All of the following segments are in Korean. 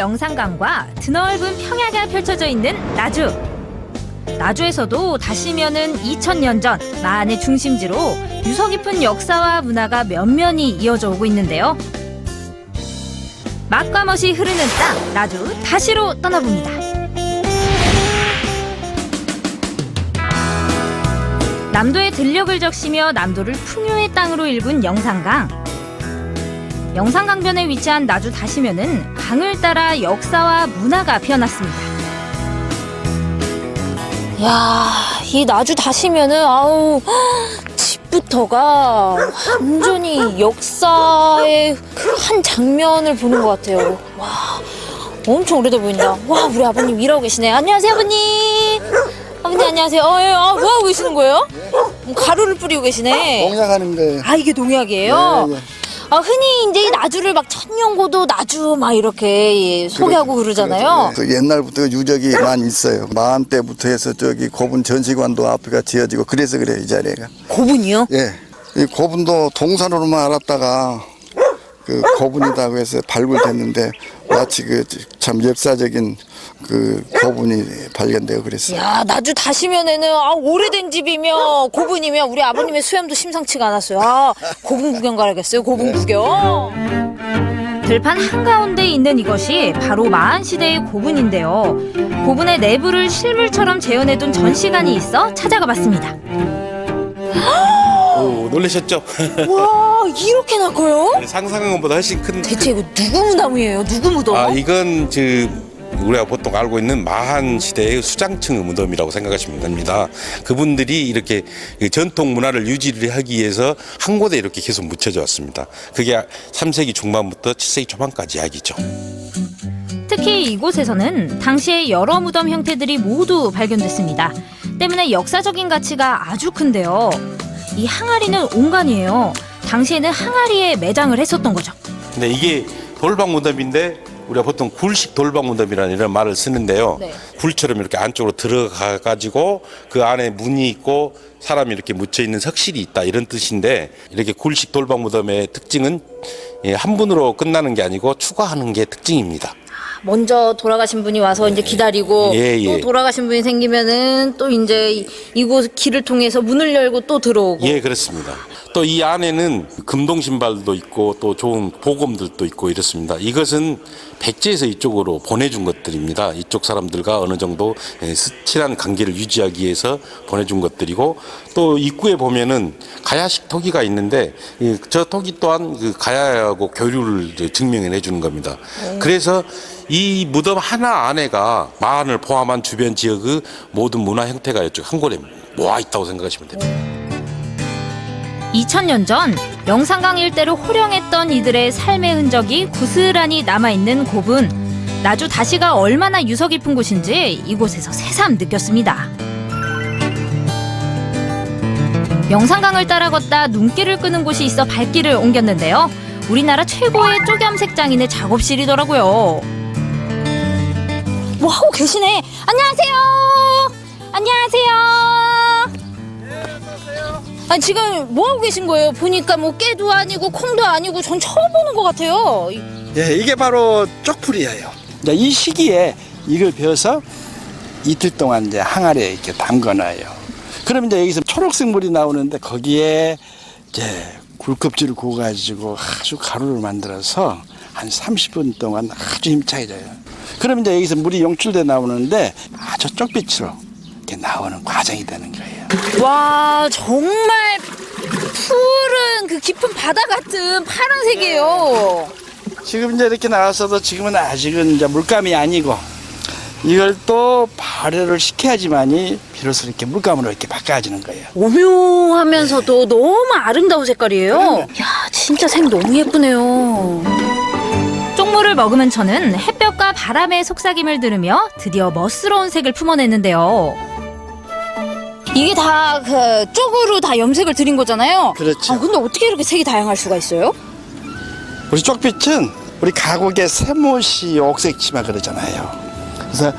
영산강과 드넓은 평야가 펼쳐져 있는 나주. 나주에서도 다시면은 2000년 전 마한의 중심지로 유서 깊은 역사와 문화가 면면이 이어져 오고 있는데요. 맛과 멋이 흐르는 땅, 나주 다시로 떠나봅니다. 남도의 들녘을 적시며 남도를 풍요의 땅으로 일군 영산강. 영산강변에 위치한 나주 다시면은 강을 따라 역사와 문화가 피어났습니다. 야, 이 나주 다시면은 아우 집부터가 완전히 역사의 한 장면을 보는 것 같아요. 와, 엄청 오래돼 보인다. 와, 우리 아버님 일하고 계시네. 안녕하세요, 아버님. 아버님 안녕하세요. 뭐 하고 계시는 거예요? 가루를 뿌리고 계시네. 농약하는 거예요. 아, 이게 농약이에요? 예, 예. 흔히 이제 이 나주를 막 천년고도 나주 막 이렇게 소개하고 그러잖아요. 그래서 옛날부터 유적이 많이 있어요. 마한 때부터 해서 저기 고분 전시관도 앞에가 지어지고 그래서 그래요, 이 자리가. 고분이요? 예. 이 고분도 동산으로만 알았다가 그 고분이라고 해서 발굴됐는데 마치 그 참 역사적인 그 고분이 발견되고 그랬어요. 야, 나주 다시면에는 오래된 집이며 고분이며 우리 아버님의 수염도 심상치가 않았어요. 고분 구경 가야겠어요. 고분 구경. 들판 한가운데 있는 이것이 바로 마한 시대의 고분인데요. 고분의 내부를 실물처럼 재현해둔 전시관이 있어 찾아가 봤습니다. 오, 놀라셨죠? 와, 이렇게나 커요? 상상한 것보다 훨씬 큰. 대체 이거 누구 무덤이에요? 누구 무덤? 이건 우리가 보통 알고 있는 마한 시대의 수장층 무덤이라고 생각하시면 됩니다. 그분들이 이렇게 전통 문화를 유지를 하기 위해서 한 곳에 이렇게 계속 묻혀져 왔습니다. 그게 3세기 중반부터 7세기 초반까지 이야기죠. 특히 이곳에서는 당시의 여러 무덤 형태들이 모두 발견됐습니다. 때문에 역사적인 가치가 아주 큰데요. 이 항아리는 온간이에요. 당시에는 항아리에 매장을 했었던 거죠. 근데 이게 돌방 무덤인데 우리가 보통 굴식 돌방 무덤이라는 이런 말을 쓰는데요. 네. 굴처럼 이렇게 안쪽으로 들어가 가지고 그 안에 문이 있고 사람이 이렇게 묻혀 있는 석실이 있다 이런 뜻인데, 이렇게 굴식 돌방 무덤의 특징은 한 분으로 끝나는 게 아니고 추가하는 게 특징입니다. 먼저 돌아가신 분이 와서 이제 기다리고 또 돌아가신 분이 생기면은 또 이제 이곳 길을 통해서 문을 열고 또 들어오고. 예, 그렇습니다. 또 이 안에는 금동 신발도 있고 또 좋은 보검들도 있고 이렇습니다. 이것은 백제에서 이쪽으로 보내준 것들입니다. 이쪽 사람들과 어느 정도 친한 관계를 유지하기 위해서 보내준 것들이고, 또 입구에 보면은 가야식 토기가 있는데 저 토기 또한 그 가야하고 교류를 증명해 주는 겁니다. 그래서 이 무덤 하나 안에가 마한을 포함한 주변 지역의 모든 문화 형태가 이쪽 한 곳에 모아 있다고 생각하시면 됩니다. 2000년 전 영산강 일대를 호령했던 이들의 삶의 흔적이 고스란히 남아있는 고분. 나주 다시가 얼마나 유서 깊은 곳인지 이곳에서 새삼 느꼈습니다. 영산강을 따라 걷다 눈길을 끄는 곳이 있어 발길을 옮겼는데요. 우리나라 최고의 쪼겸색 장인의 작업실이더라고요. 뭐 하고 계시네. 안녕하세요. 안녕하세요. 아니, 지금 뭐 하고 계신 거예요? 보니까 뭐 깨도 아니고 콩도 아니고 전 처음 보는 것 같아요. 예, 이게 바로 쪽풀이에요. 이제 이 시기에 이걸 베어서 이틀 동안 이제 항아리에 이렇게 담가놔요. 그럼 이제 여기서 초록색 물이 나오는데 거기에 이제 굴껍질을 구워가지고 아주 가루를 만들어서 한 30분 동안 아주 힘차게 져요. 그럼 이제 여기서 물이 용출돼 나오는데 아주 쪽빛으로 이렇게 나오는 과정이 되는 거예요. 와, 정말 푸른 그 깊은 바다 같은 파란색이에요. 지금 이제 이렇게 나왔어도 지금은 아직은 이제 물감이 아니고 이걸 또 발효를 시켜야지만이 비로소 이렇게 물감으로 이렇게 바꿔지는 거예요. 오묘하면서도 너무 아름다운 색깔이에요. 야, 진짜 색 너무 예쁘네요. 쪽물을 먹으면 저는 햇볕과 바람의 속삭임을 들으며 드디어 멋스러운 색을 품어냈는데요. 이게 다 그 쪽으로 다 염색을 들인 거잖아요. 그렇죠. 근데 어떻게 이렇게 색이 다양할 수가 있어요? 우리 쪽빛은 우리 가곡의 세모시 옥색치마 그러잖아요. 그래서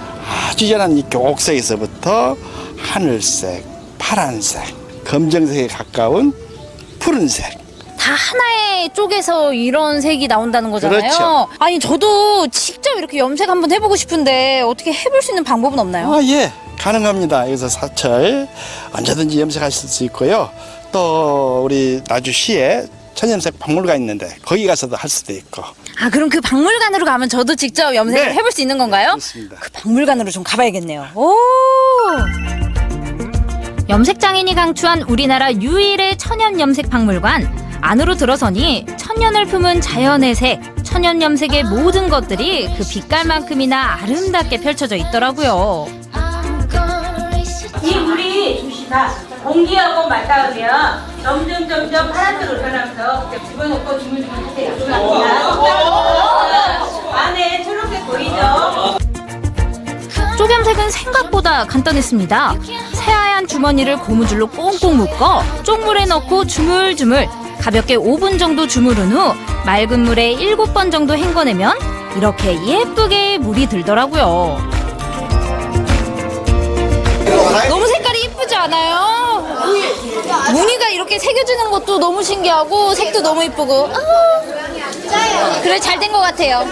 아주 연한 이 옥색에서부터 하늘색, 파란색, 검정색에 가까운 푸른색, 다 하나의 쪽에서 이런 색이 나온다는 거잖아요. 그렇죠. 아니 저도 직접 이렇게 염색 한번 해보고 싶은데 어떻게 해볼 수 있는 방법은 없나요? 예, 가능합니다. 여기서 사철 언제든지 염색하실 수 있고요. 또 우리 나주시에 천연색 박물관 있는데 거기 가서도 할 수도 있고. 아 그럼 그 박물관으로 가면 저도 직접 염색을 네. 해볼 수 있는 건가요? 있습니다. 그 박물관으로 좀 가봐야겠네요. 오. 염색장인이 강추한 우리나라 유일의 천연 염색 박물관. 안으로 들어서니 천년을 품은 자연의 색, 천연 염색의 모든 것들이 그 빛깔만큼이나 아름답게 펼쳐져 있더라고요. 이 물이 주시다 공기하고 맞닿으면 점점 파란색으로 변하면서 집어넣고 주물주물 하세요. 안에 초록색 보이죠? 쪽염색은 생각보다 간단했습니다. 새하얀 주머니를 고무줄로 꽁꽁 묶어 쪽물에 넣고 주물주물 가볍게 5분 정도 주무른 후 맑은 물에 7번 정도 헹궈내면 이렇게 예쁘게 물이 들더라고요. 너무 색깔이 예쁘지 않아요? 무늬가 이렇게 새겨지는 것도 너무 신기하고 색도 너무 예쁘고 그래 잘 된 것 같아요.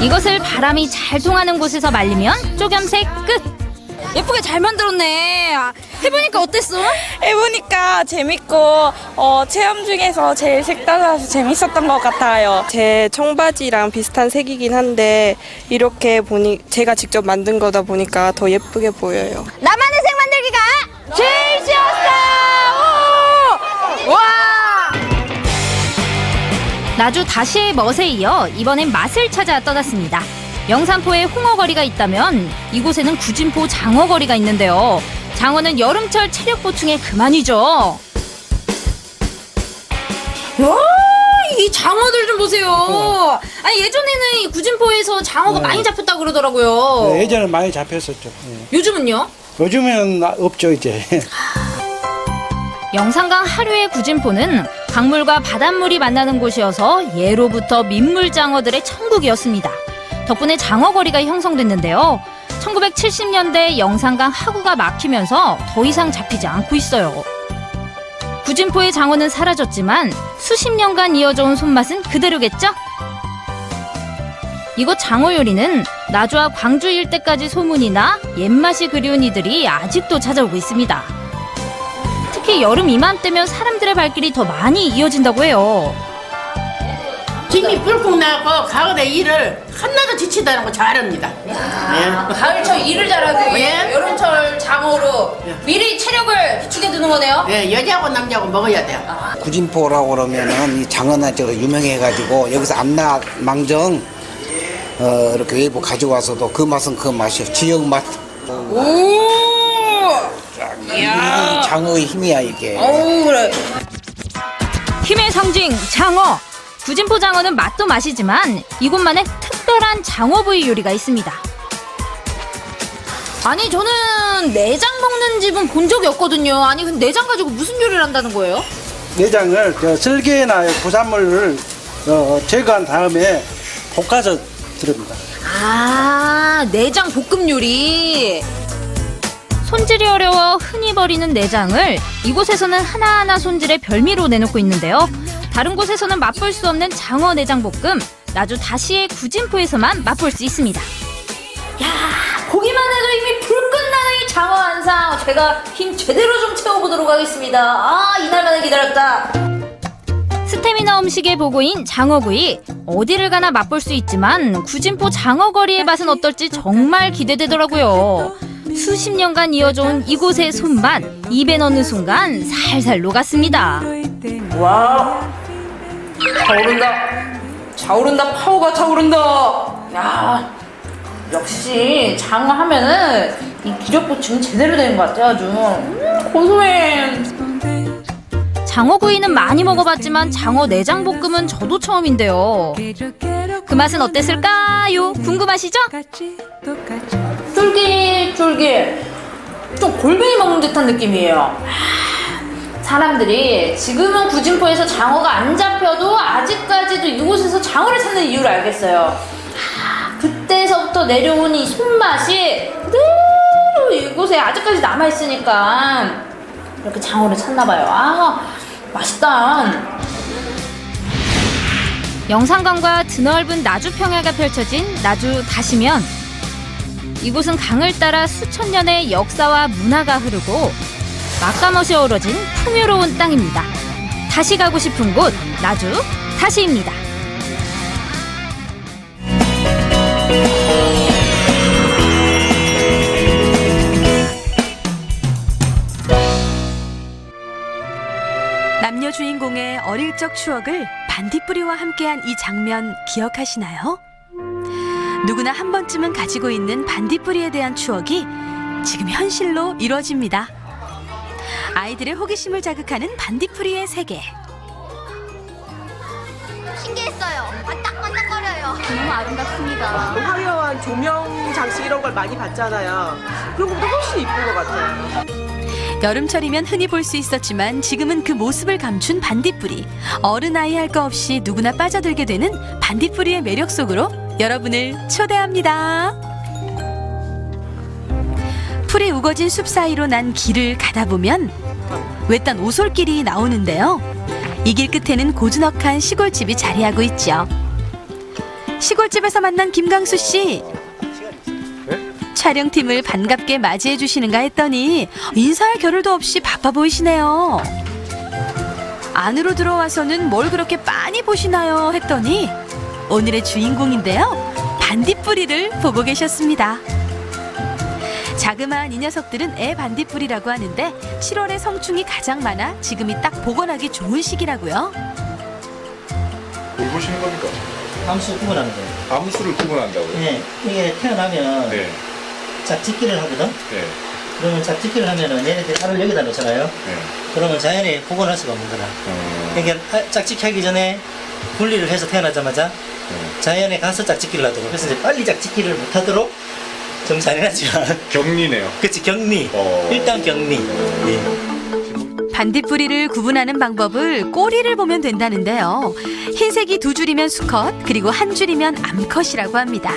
이것을 바람이 잘 통하는 곳에서 말리면 쪽염색 끝! 예쁘게 잘 만들었네. 아, 해보니까 어땠어? 해보니까 재밌고 체험 중에서 제일 색달라서 재밌었던 것 같아요. 제 청바지랑 비슷한 색이긴 한데 이렇게 보니 제가 직접 만든 거다 보니까 더 예쁘게 보여요. 나만의 색 만들기가 제일 쉬웠어. 와! 나주 다시의 멋에 이어 이번엔 맛을 찾아 떠났습니다. 영산포에 홍어거리가 있다면 이곳에는 구진포 장어거리가 있는데요. 장어는 여름철 체력 보충에 그만이죠. 와, 이 장어들 좀 보세요. 아니 예전에는 이 구진포에서 장어가 많이 잡혔다 그러더라고요. 네, 예전에 많이 잡혔었죠. 요즘은요? 요즘은 없죠 이제. 영산강 하류의 구진포는 강물과 바닷물이 만나는 곳이어서 예로부터 민물장어들의 천국이었습니다. 덕분에 장어거리가 형성됐는데요. 1970년대 영산강 하구가 막히면서 더 이상 잡히지 않고 있어요. 구진포의 장어는 사라졌지만 수십 년간 이어져온 손맛은 그대로겠죠? 이곳 장어 요리는 나주와 광주 일대까지 소문이 나 옛맛이 그리운 이들이 아직도 찾아오고 있습니다. 특히 여름 이맘때면 사람들의 발길이 더 많이 이어진다고 해요. 힘이 뿔꾹 나고 가을에 일을 하나도 지치다는 거 잘합니다. 가을철 일을 잘하기 위해 예. 여름철 장어로 미리 체력을 비축해 두는 거네요. 예, 여자하고 남자하고 먹어야 돼요. 구진포라고 그러면은 이 장어나쪽으로 유명해가지고 여기서 암낙망정 이렇게 외부 가져와서도 그 맛은 그 맛이요. 지역 맛. 이 장어의 힘이야 이게. 그래. 힘의 상징 장어. 구진포 장어는 맛도 맛이지만 이곳만의 특별한 장어 부위 요리가 있습니다. 아니 저는 내장 먹는 집은 본 적이 없거든요. 아니 근데 내장 가지고 무슨 요리를 한다는 거예요? 내장을 쓸개나 부산물을 제거한 다음에 볶아서 드립니다. 아 내장 볶음 요리. 손질이 어려워 흔히 버리는 내장을 이곳에서는 하나하나 손질해 별미로 내놓고 있는데요. 다른 곳에서는 맛볼 수 없는 장어 내장 볶음, 나주 다시의 구진포에서만 맛볼 수 있습니다. 보기만 해도 이미 불끝나는 이 장어 한상 제가 힘 제대로 좀 채워보도록 하겠습니다. 아 이날만을 기다렸다. 스태미나 음식의 보고인 장어구이. 어디를 가나 맛볼 수 있지만 구진포 장어거리의 맛은 어떨지 정말 기대되더라고요. 수십 년간 이어져온 이곳의 손맛, 입에 넣는 순간 살살 녹았습니다. 차오른다 파워가 차오른다. 야 역시 장어 하면은 이 기력 보충 제대로 되는 것 같아요. 아주 고소해. 장어구이는 많이 먹어봤지만 장어 내장볶음은 저도 처음인데요. 그 맛은 어땠을까요? 궁금하시죠? 쫄깃쫄깃 좀 골뱅이 먹는 듯한 느낌이에요. 사람들이 지금은 구진포에서 장어가 안 잡혀도 아직까지도 이곳에서 장어를 찾는 이유를 알겠어요. 그때서부터 내려온 이 손맛이 그대로 이곳에 아직까지 남아있으니까 이렇게 장어를 찾나 봐요. 맛있다. 영산강과 드넓은 나주 평야가 펼쳐진 나주 다시면. 이곳은 강을 따라 수천 년의 역사와 문화가 흐르고 막가멋이 어우러진 풍요로운 땅입니다. 다시 가고 싶은 곳 나주 다시입니다. 남녀 주인공의 어릴 적 추억을 반딧불이와 함께한 이 장면 기억하시나요? 누구나 한 번쯤은 가지고 있는 반딧불이에 대한 추억이 지금 현실로 이루어집니다. 아이들의 호기심을 자극하는 반딧불이의 세계. 신기했어요. 반짝반짝거려요. 너무 아름답습니다. 화려한 조명 장식 이런 걸 많이 봤잖아요. 그런 것보다 훨씬 이쁜 것 같아요. 여름철이면 흔히 볼 수 있었지만 지금은 그 모습을 감춘 반딧불이. 어른 아이 할 거 없이 누구나 빠져들게 되는 반딧불이의 매력 속으로 여러분을 초대합니다. 풀이 우거진 숲 사이로 난 길을 가다 보면 외딴 오솔길이 나오는데요. 이 길 끝에는 고즈넉한 시골집이 자리하고 있죠. 시골집에서 만난 김강수 씨. 촬영팀을 반갑게 맞이해 주시는가 했더니 인사할 겨를도 없이 바빠 보이시네요. 안으로 들어와서는 뭘 그렇게 빤히 보시나요 했더니 오늘의 주인공인데요. 반딧불이를 보고 계셨습니다. 자그마한 이 녀석들은 애 반딧불이라고 하는데 7월에 성충이 가장 많아 지금이 딱 복원하기 좋은 시기라고요. 뭘 보시는 겁니까? 암수 구분하는 거예요. 암수를 구분한다고요? 네, 이게 태어나면 네. 짝짓기를 하거든. 네. 그러면 짝짓기를 하면은 얘네들이 알을 여기다 놓잖아요. 네. 그러면 자연히 복원할 수가 없는 거라. 그러니까 짝짓기 하기 전에 분리를 해서 태어나자마자 자연에 가서 짝짓기를 하도록. 그래서 이제 빨리 짝짓기를 못하도록 좀 잔인하지만 격리네요. 그치, 격리. 일단 격리. 예. 반딧불이를 구분하는 방법을 꼬리를 보면 된다는데요. 흰색이 2줄이면 수컷, 그리고 1줄이면 암컷이라고 합니다.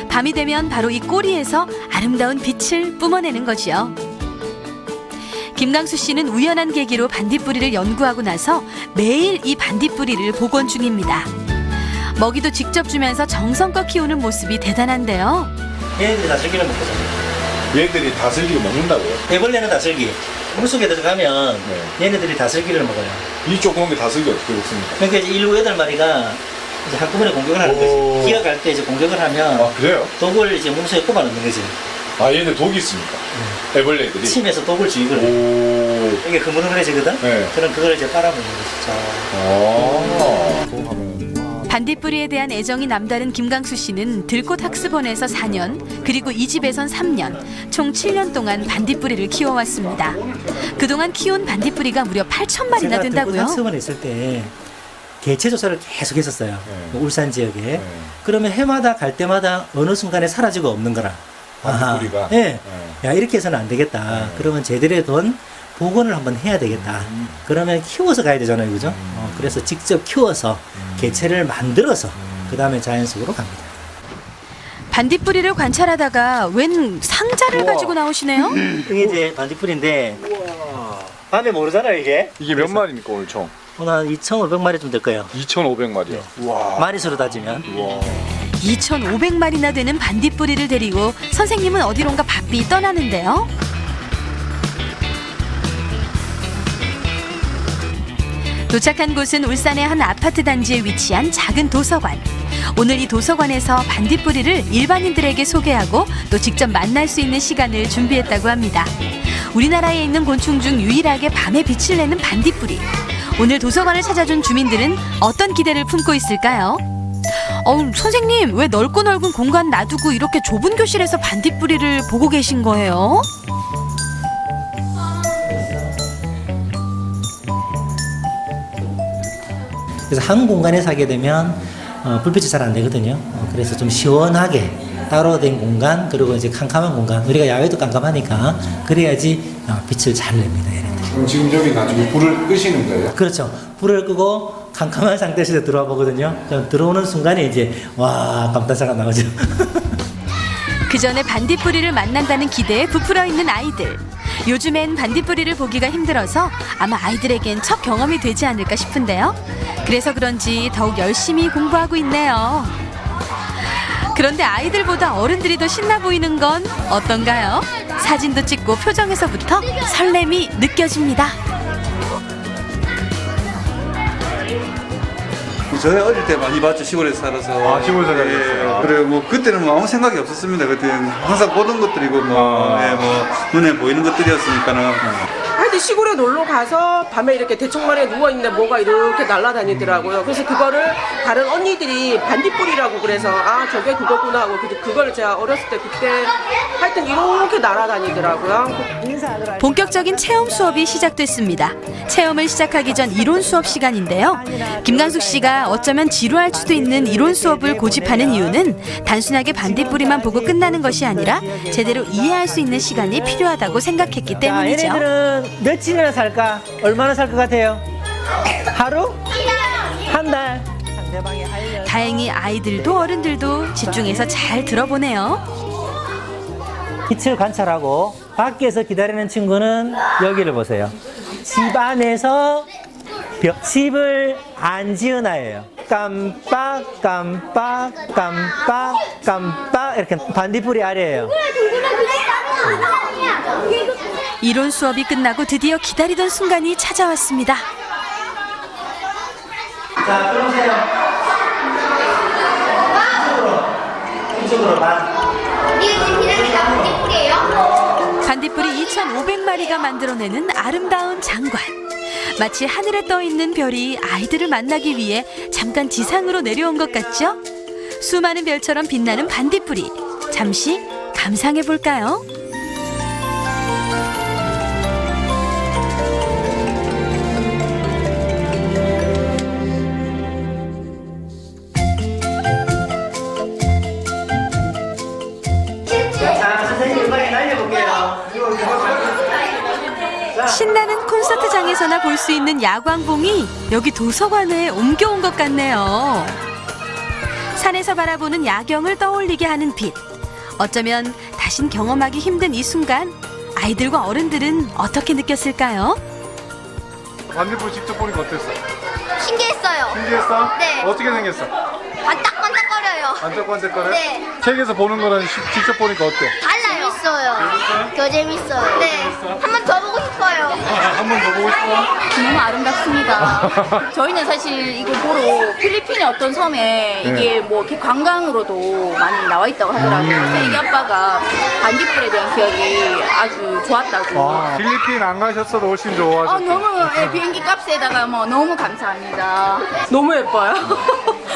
밤이 되면 바로 이 꼬리에서 아름다운 빛을 뿜어내는 거지요. 김강수 씨는 우연한 계기로 반딧불이를 연구하고 나서 매일 이 반딧불이를 복원 중입니다. 먹이도 직접 주면서 정성껏 키우는 모습이 대단한데요. 얘네들이 다슬기를 먹거든요. 얘들이 다슬기를 먹는다고요? 애벌레는 다슬기. 물속에 들어가면 얘네들이 다슬기를 먹어요. 이 조그만 게 다슬기 어떻게 먹습니까? 그러니까 이제 7, 8마리가 이제 한꺼번에 공격을 하는 거지. 기어갈 때 이제 공격을 하면. 아, 그래요? 독을 이제 몸속에 뽑아 넣는 거지. 아, 얘네 독이 있습니까? 애벌레들이? 침에서 독을 주입을 해요. 이게 흐물흐물해지거든? 네. 그럼 그걸 이제 빨아먹는 거죠. 반딧불이에 대한 애정이 남다른 김강수 씨는 들꽃 학습원에서 4년, 그리고 이 집에선 3년, 총 7년 동안 반딧불이를 키워왔습니다. 그동안 키운 반딧불이가 무려 8,000마리나 된다고요? 들꽃 학습원에 있을 때 개체 조사를 계속 했었어요. 울산 지역에. 그러면 해마다 갈 때마다 어느 순간에 사라지고 없는 거라. 반딧불이가? 네. 야, 이렇게 해서는 안 되겠다. 그러면 제대로 된 복원을 한번 해야 되겠다. 그러면 키워서 가야 되잖아요, 그죠? 그래서 직접 키워서 개체를 만들어서 그 다음에 자연 속으로 갑니다. 반딧불이를 관찰하다가 웬 상자를 가지고 나오시네요? 이게 이제 반딧불인데 밤에 모르잖아요, 이게. 이게 몇 마리입니까, 오늘 총? 오늘 한 2,500마리 좀 될 거예요. 2,500마리요? 와. 마리수로 따지면. 와. 2,500마리나 되는 반딧불이를 데리고 선생님은 어디론가 바삐 떠나는데요. 도착한 곳은 울산의 한 아파트 단지에 위치한 작은 도서관. 오늘 이 도서관에서 반딧불이를 일반인들에게 소개하고 또 직접 만날 수 있는 시간을 준비했다고 합니다. 우리나라에 있는 곤충 중 유일하게 밤에 빛을 내는 반딧불이. 오늘 도서관을 찾아준 주민들은 어떤 기대를 품고 있을까요? 선생님, 왜 넓고 넓은 공간 놔두고 이렇게 좁은 교실에서 반딧불이를 보고 계신 거예요? 그래서 한 공간에 사게 되면 불빛이 잘 안 되거든요. 그래서 좀 시원하게 따로 된 공간, 그리고 이제 캄캄한 공간. 우리가 야외도 깜깜하니까 그래야지 빛을 잘 냅니다. 얘네들. 그럼 지금 여기 나중에 불을 끄시는 거예요? 그렇죠. 불을 끄고 캄캄한 상태에서 들어와 보거든요. 그럼 들어오는 순간에 이제 와, 감탄사가 나오죠. 그 전에 반딧불이를 만난다는 기대에 부풀어 있는 아이들. 요즘엔 반딧불이를 보기가 힘들어서 아마 아이들에겐 첫 경험이 되지 않을까 싶은데요. 그래서 그런지 더욱 열심히 공부하고 있네요. 그런데 아이들보다 어른들이 더 신나 보이는 건 어떤가요? 사진도 찍고 표정에서부터 설렘이 느껴집니다. 저희 어릴 때 많이 봤죠. 시골에서 살아서. 아, 시골에서 살았어요. 그래 뭐 그때는 뭐 아무 생각이 없었습니다. 그때는 항상 보던 것들이고 뭐, 뭐 눈에 보이는 것들이었으니까는. 하여튼 시골에 놀러 가서 밤에 이렇게 대청마루에 누워있는데 뭐가 이렇게 날아다니더라고요. 그래서 그거를 다른 언니들이 반딧불이라고 그래서 아 저게 그거구나 하고 그거를 제가 어렸을 때 그때 하여튼 이렇게 날아다니더라고요. 본격적인 체험 수업이 시작됐습니다. 체험을 시작하기 전 이론 수업 시간인데요. 김강숙 씨가 어쩌면 지루할 수도 있는 이론 수업을 고집하는 이유는 단순하게 반딧불이만 보고 끝나는 것이 아니라 제대로 이해할 수 있는 시간이 필요하다고 생각했기 때문이죠. 얘네들은 며칠이나 살까? 얼마나 살 것 같아요? 하루? 한 달? 다행히 아이들도 어른들도 집중해서 잘 들어보네요. 빛을 관찰하고 밖에서 기다리는 친구는 여기를 보세요. 집 안에서 집을 안 지은 아이예요. 깜빡 깜빡 깜빡 깜빡 이렇게 반딧불이 아래예요. 이론 수업이 끝나고 드디어 기다리던 순간이 찾아왔습니다. 자, 들어오세요. 이쪽으로 반. 반딧불이 2,500마리가 만들어내는 아름다운 장관. 마치 하늘에 떠 있는 별이 아이들을 만나기 위해 잠깐 지상으로 내려온 것 같죠? 수많은 별처럼 빛나는 반딧불이. 잠시 감상해 볼까요? 자, 선생님 음악에 날려볼게요. 신나는 콘서트장에서나 볼 수 있는 야광봉이 여기 도서관에 옮겨온 것 같네요. 산에서 바라보는 야경을 떠올리게 하는 빛. 어쩌면 다신 경험하기 힘든 이 순간 아이들과 어른들은 어떻게 느꼈을까요? 반딧불 직접 보니까 어땠어? 신기했어요. 신기했어? 네. 어떻게 생겼어? 반짝반짝거려요. 반짝반짝거려? 네. 책에서 보는 거랑 직접 보니까 어때? 달라요. 재밌어요. 더 재밌어요. 네. 한 번 더 보고 싶어요. 한 번 더 보고 싶어? 너무 아름답습니다. 저희는 사실 이거 보러 필리핀의 어떤 섬에 이게 뭐 이렇게 관광으로도 많이 나와 있다고 하더라고요. 그래서 애기 아빠가 반딧불에 대한 기억이 아주 좋았다고. 필리핀 안 가셨어도 훨씬 좋아하셨죠? 너무 비행기 값에다가 뭐 너무 감사합니다. 너무 예뻐요.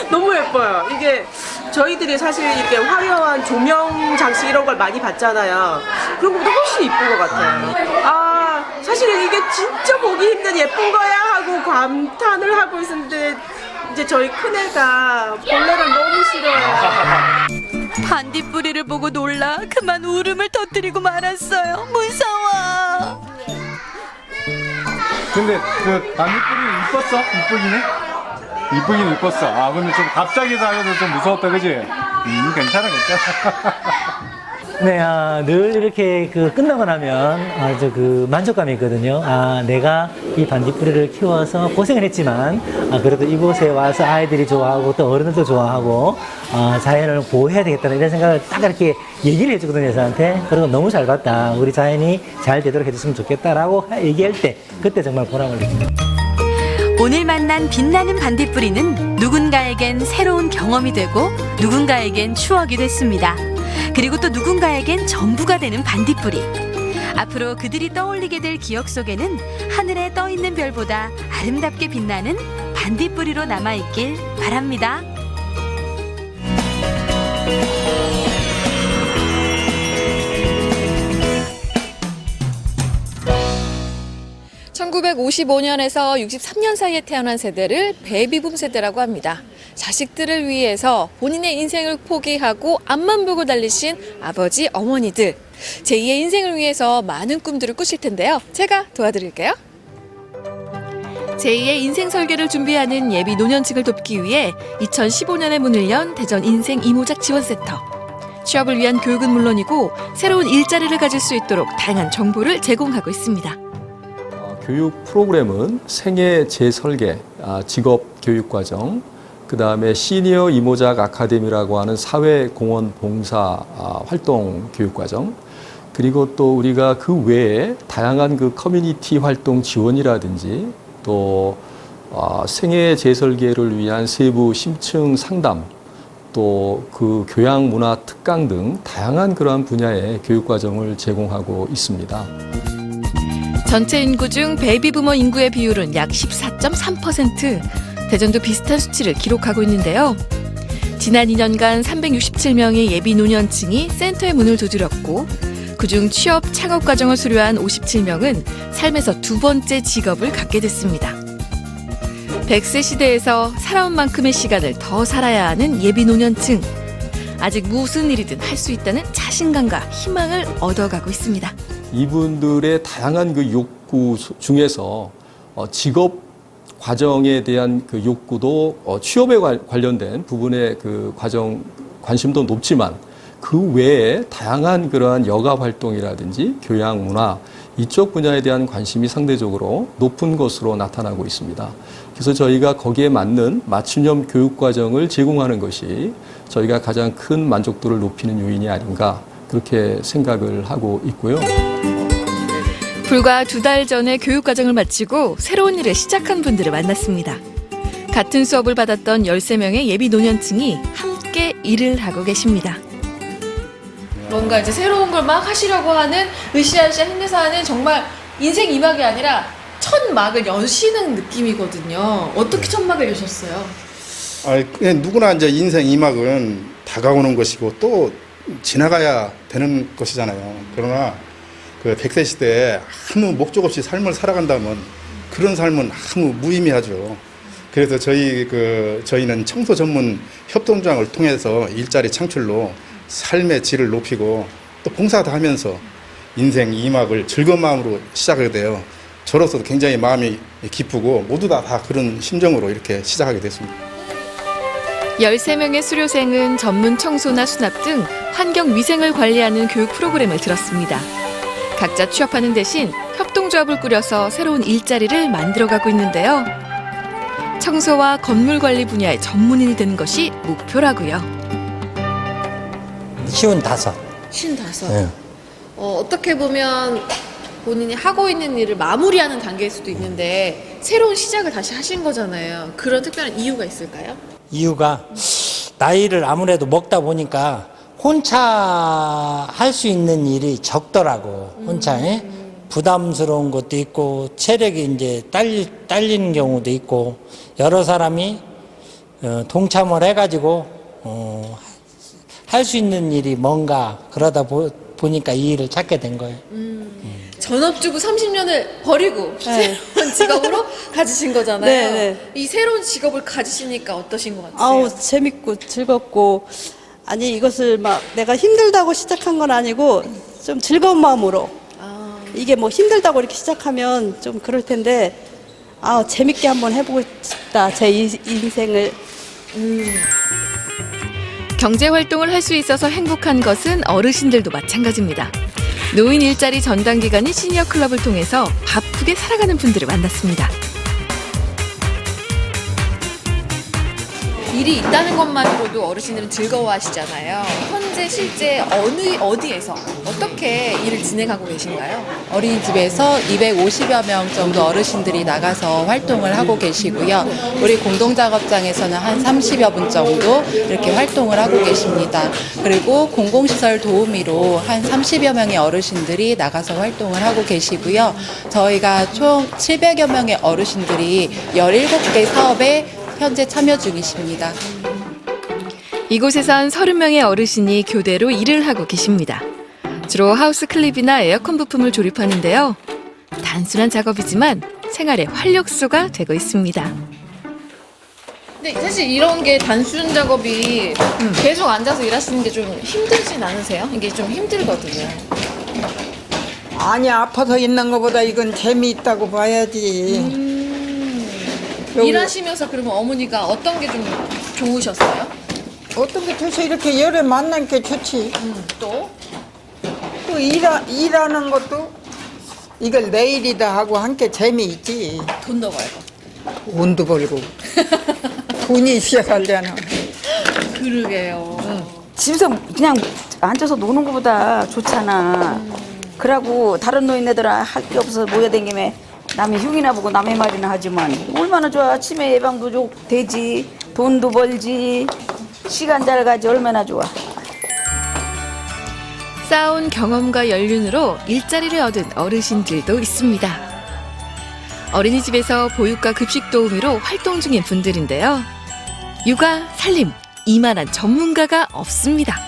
너무 예뻐요. 이게 저희들이 사실 이렇게 화려한 조명 장치 이런 걸 많이 봤잖아요. 그런 것보다 훨씬 이쁜 것 같아요. 아, 사실은 이게 진짜 보기 힘든 예쁜 거야 하고 감탄을 하고 있었는데 이제 저희 큰애가 벌레를 너무 싫어해요. 반딧불이를 보고 놀라 그만 울음을 터뜨리고 말았어요. 무서워. 근데 그 반딧불이는 이뻤어? 이쁘긴 해? 이쁘긴 이뻤어. 아 근데 좀 갑자기 다가서 좀 무서웠다 그지? 괜찮아. 네, 늘 이렇게 끝나고 나면 아주 만족감이 있거든요. 내가 이 반딧불이를 키워서 고생을 했지만, 그래도 이곳에 와서 아이들이 좋아하고 또 어른들도 좋아하고, 자연을 보호해야 되겠다는 이런 생각을 딱 이렇게 얘기를 해주거든요, 저한테. 그리고 너무 잘 봤다. 우리 자연이 잘 되도록 해줬으면 좋겠다라고 얘기할 때, 그때 정말 보람을 느낍니다. 오늘 만난 빛나는 반딧불이는 누군가에겐 새로운 경험이 되고 누군가에겐 추억이 됐습니다. 그리고 또 누군가에겐 전부가 되는 반딧불이. 앞으로 그들이 떠올리게 될 기억 속에는 하늘에 떠 있는 별보다 아름답게 빛나는 반딧불이로 남아있길 바랍니다. 1955년에서 63년 사이에 태어난 세대를 베이비붐 세대라고 합니다. 자식들을 위해서 본인의 인생을 포기하고 앞만 보고 달리신 아버지, 어머니들. 제2의 인생을 위해서 많은 꿈들을 꾸실 텐데요. 제가 도와드릴게요. 제2의 인생 설계를 준비하는 예비 노년층을 돕기 위해 2015년에 문을 연 대전 인생 이모작 지원센터. 취업을 위한 교육은 물론이고 새로운 일자리를 가질 수 있도록 다양한 정보를 제공하고 있습니다. 교육 프로그램은 생애 재설계, 직업 교육 과정, 그 다음에 시니어 이모작 아카데미라고 하는 사회공헌 봉사 활동 교육 과정, 그리고 또 우리가 그 외에 다양한 그 커뮤니티 활동 지원이라든지 또 생애 재설계를 위한 세부 심층 상담, 또 그 교양 문화 특강 등 다양한 그러한 분야의 교육 과정을 제공하고 있습니다. 전체 인구 중 베이비부머 인구의 비율은 약 14.3%. 대전도 비슷한 수치를 기록하고 있는데요. 지난 2년간 367명의 예비 노년층이 센터의 문을 두드렸고 그중 취업 창업 과정을 수료한 57명은 삶에서 두 번째 직업을 갖게 됐습니다. 100세 시대에서 살아온 만큼의 시간을 더 살아야 하는 예비 노년층. 아직 무슨 일이든 할 수 있다는 자신감과 희망을 얻어가고 있습니다. 이분들의 다양한 그 욕구 중에서 직업 과정에 대한 그 욕구도 취업에 관련된 부분의 그 과정 관심도 높지만 그 외에 다양한 그러한 여가 활동이라든지 교양 문화 이쪽 분야에 대한 관심이 상대적으로 높은 것으로 나타나고 있습니다. 그래서 저희가 거기에 맞는 맞춤형 교육 과정을 제공하는 것이 저희가 가장 큰 만족도를 높이는 요인이 아닌가 그렇게 생각을 하고 있고요. 불과 2달 전에 교육과정을 마치고 새로운 일을 시작한 분들을 만났습니다. 같은 수업을 받았던 13명의 예비 노년층이 함께 일을 하고 계십니다. 뭔가 이제 새로운 걸 막 하시려고 하는 으쌰으쌰 힘내서 하는 정말 인생 2막이 아니라 첫 막을 여시는 느낌이거든요. 어떻게 첫 막을 여셨어요? 그냥 누구나 이제 인생 2막은 다가오는 것이고 또 지나가야 되는 것이잖아요. 그러나 그 100세 시대에 아무 목적 없이 삶을 살아간다면 그런 삶은 아무 무의미하죠. 그래서 저희는 청소 전문 협동조합을 통해서 일자리 창출로 삶의 질을 높이고 또 봉사도 하면서 인생 2막을 즐거운 마음으로 시작하게 돼요. 저로서도 굉장히 마음이 기쁘고 모두 다 그런 심정으로 이렇게 시작하게 됐습니다. 13명의 수료생은 전문 청소나 수납 등 환경 위생을 관리하는 교육 프로그램을 들었습니다. 각자 취업하는 대신 협동조합을 꾸려서 새로운 일자리를 만들어가고 있는데요. 청소와 건물 관리 분야의 전문인이 되는 것이 목표라고요. 55. 55. 네. 어떻게 보면 본인이 하고 있는 일을 마무리하는 단계일 수도 있는데 새로운 시작을 다시 하신 거잖아요. 그런 특별한 이유가 있을까요? 이유가 나이를 아무래도 먹다 보니까 혼자 할 수 있는 일이 적더라고. 혼자 부담스러운 것도 있고 체력이 이제 딸리는 경우도 있고 여러 사람이 동참을 해가지고 할 수 있는 일이 뭔가 그러다 보니까 이 일을 찾게 된 거예요. 전업주부 30년을 버리고 새로운 직업으로 가지신 거잖아요. 네. 이 새로운 직업을 가지시니까 어떠신 것 같으세요? 아우 재밌고 즐겁고 아니 이것을 막 내가 힘들다고 시작한 건 아니고 좀 즐거운 마음으로 이게 뭐 힘들다고 이렇게 시작하면 좀 그럴 텐데 재밌게 한번 해보고 싶다 제 인생을. 경제활동을 할 수 있어서 행복한 것은 어르신들도 마찬가지입니다. 노인 일자리 전담 기관인 시니어 클럽을 통해서 바쁘게 살아가는 분들을 만났습니다. 일이 있다는 것만으로도 어르신들은 즐거워하시잖아요. 현재 실제 어디에서 어떻게 일을 진행하고 계신가요? 어린이집에서 250여 명 정도 어르신들이 나가서 활동을 하고 계시고요. 우리 공동작업장에서는 한 30여 분 정도 이렇게 활동을 하고 계십니다. 그리고 공공시설 도우미로 한 30여 명의 어르신들이 나가서 활동을 하고 계시고요. 저희가 총 700여 명의 어르신들이 17개 사업에 현재 참여 중이십니다. 이곳에선 30명의 어르신이 교대로 일을 하고 계십니다. 주로 하우스 클립이나 에어컨 부품을 조립하는데요. 단순한 작업이지만 생활의 활력소가 되고 있습니다. 근데 사실 이런 게 단순 작업이 계속 앉아서 일하시는 게 좀 힘들진 않으세요? 이게 좀 힘들거든요. 아니 아파서 있는 것보다 이건 재미있다고 봐야지. 일하시면서 그러면 어머니가 어떤 게 좀 좋으셨어요? 어떤 게 좋지? 이렇게 열에 만난 게 좋지. 또 일하는 것도 이걸 내일이다 하고 함께 재미있지. 돈도 벌고. 돈도 벌고. 돈이 있어야 살잖아. 그러게요. 집에서 그냥 앉아서 노는 것보다 좋잖아. 그러고 다른 노인네들은 할 게 없어서 모여다니며 남의 흉이나 보고 남의 말이나 하지만 얼마나 좋아. 치매 예방도 되지, 돈도 벌지, 시간 잘 가지. 얼마나 좋아. 쌓아온 경험과 연륜으로 일자리를 얻은 어르신들도 있습니다. 어린이집에서 보육과 급식 도우미로 활동 중인 분들인데요. 육아, 살림, 이만한 전문가가 없습니다.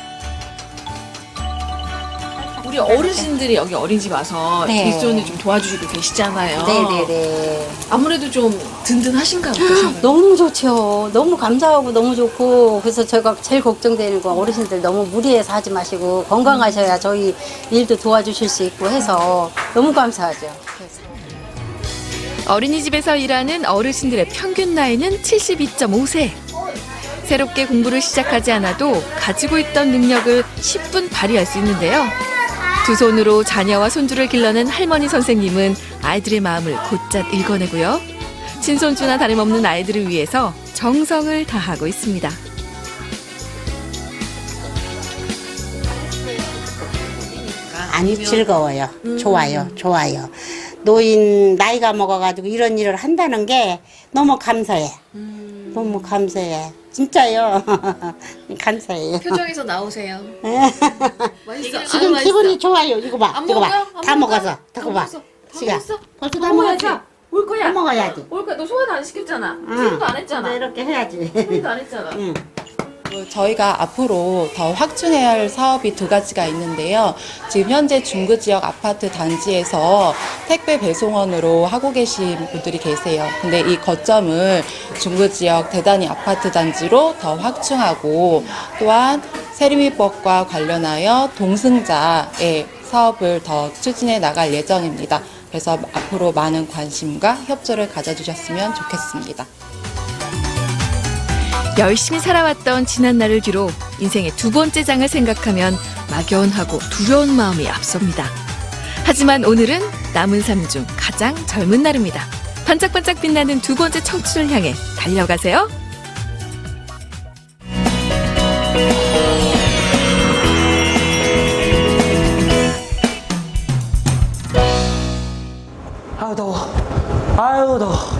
우리 어르신들이 여기 어린이집 와서 네. 뒷손을 좀 도와주시고 계시잖아요. 네네네. 아무래도 좀 든든하신가 어떠신가요? 너무 좋죠. 너무 감사하고 너무 좋고. 그래서 제가 제일 걱정되는 건 어르신들 너무 무리해서 하지 마시고 건강하셔야 저희 일도 도와주실 수 있고 해서 너무 감사하죠. 어린이집에서 일하는 어르신들의 평균 나이는 72.5세. 새롭게 공부를 시작하지 않아도 가지고 있던 능력을 10분 발휘할 수 있는데요. 두 손으로 자녀와 손주를 길러낸 할머니 선생님은 아이들의 마음을 곧잘 읽어내고요. 친손주나 다름없는 아이들을 위해서 정성을 다하고 있습니다. 아니 즐거워요. 좋아요. 노인 나이가 먹어가지고 이런 일을 한다는 게 너무 감사해. 너무 감사해. 진짜요. 감사해요. 표정에서 나오세요. 맛있어. 지금 아유, 기분이 맛있어. 좋아요. 이거 봐. 안 이거 봐. 먹어요? 안 다 먹어요? 먹어서. 이거 봐. 시간. 먹었어? 벌써 다 먹었지. 올 거야. 다 먹어야지. 올 거야. 너 소화도 안 시켰잖아. 응. 소화도 안 했잖아. 이렇게 해야지. 소화도 안 했잖아. 응. 저희가 앞으로 더 확충해야 할 사업이 두 가지가 있는데요. 지금 현재 중구 지역 아파트 단지에서 택배 배송원으로 하고 계신 분들이 계세요. 근데 이 거점을 중구 지역 대단위 아파트 단지로 더 확충하고 또한 세리미법과 관련하여 동승자의 사업을 더 추진해 나갈 예정입니다. 그래서 앞으로 많은 관심과 협조를 가져주셨으면 좋겠습니다. 열심히 살아왔던 지난날을 뒤로 인생의 두 번째 장을 생각하면 막연하고 두려운 마음이 앞섭니다. 하지만 오늘은 남은 삶 중 가장 젊은 날입니다. 반짝반짝 빛나는 두 번째 청춘을 향해 달려가세요. 아유 더워. 아유 더워.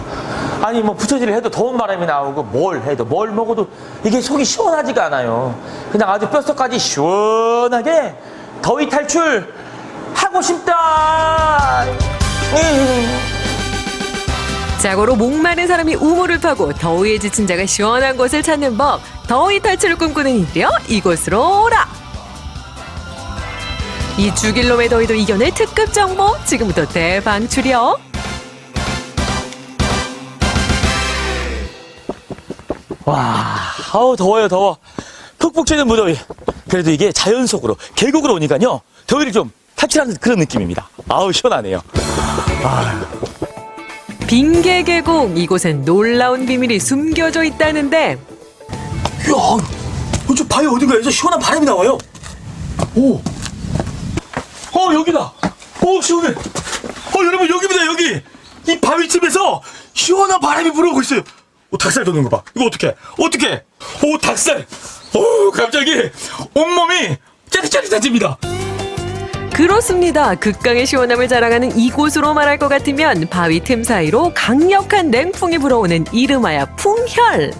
아니 뭐 부처질을 해도 더운 바람이 나오고 뭘 해도 뭘 먹어도 이게 속이 시원하지가 않아요. 그냥 아주 뼛속까지 시원하게 더위 탈출 하고 싶다. 자고로 목마른 사람이 우물을 파고 더위에 지친 자가 시원한 곳을 찾는 법. 더위 탈출을 꿈꾸는 이들여 이곳으로 오라. 이 죽일 놈의 더위도 이겨낼 특급 정보 지금부터 대방출이요. 와, 아우 더워요 더워. 푹푹 쬐는 무더위. 그래도 이게 자연 속으로 계곡으로 오니까요 더위를 좀 탈출하는 그런 느낌입니다. 아우 시원하네요. 빙계 계곡 이곳엔 놀라운 비밀이 숨겨져 있다는데. 이야, 저 바위 어딘가에서 시원한 바람이 나와요. 오, 여기다. 오 시원해. 여러분 여기입니다 여기. 이 바위쯤에서 시원한 바람이 불어오고 있어요. 닭살 돋는 거 봐. 이거 어떡해? 오, 닭살. 오, 갑자기 온몸이 짜릿짜릿해집니다. 그렇습니다. 극강의 시원함을 자랑하는 이곳으로 말할 것 같으면 바위 틈 사이로 강력한 냉풍이 불어오는 이름하여 풍혈.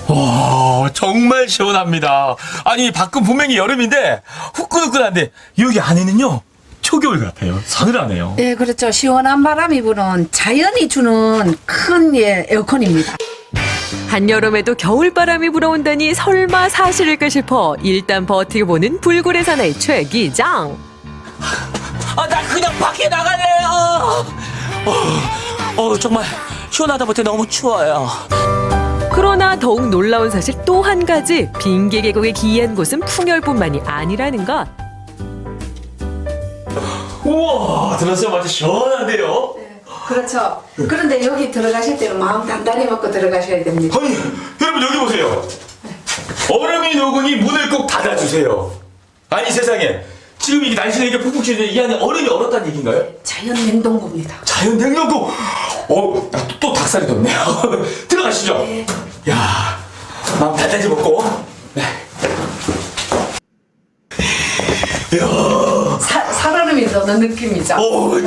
와, 정말 시원합니다. 아니 밖은 분명히 여름인데 후끈후끈한데 여기 안에는요 초겨울 같아요. 서늘하네요. 네, 그렇죠. 시원한 바람이 부는 자연이 주는 큰 에어컨입니다. 한여름에도 겨울바람이 불어온다니 설마 사실일까 싶어 일단 버티고 보는 불굴의 사나이 최기장. 나 그냥 밖에 나갈래요. 정말 시원하다 못해 너무 추워요. 그러나 더욱 놀라운 사실 또 한 가지. 빙계 계곡의 기이한 곳은 풍열뿐만이 아니라는 것. 우와, 들어서자마자 시원한데요? 그렇죠. 그런데 여기 들어가실 때는 마음 단단히 먹고 들어가셔야 됩니다. 아니, 여러분 여기 보세요. 얼음이 녹으니 문을 꼭 닫아주세요. 아니 세상에, 지금 이 날씨가 이게 푹푹 치는데 이 안에 얼음이 얼었다는 얘기인가요? 자연 냉동고입니다. 자연 냉장고. 또 닭살이 돋네요. 들어가시죠. 네. 야, 마음 달달지 먹고. 네. 이야. 살얼음이 넣는 느낌이죠.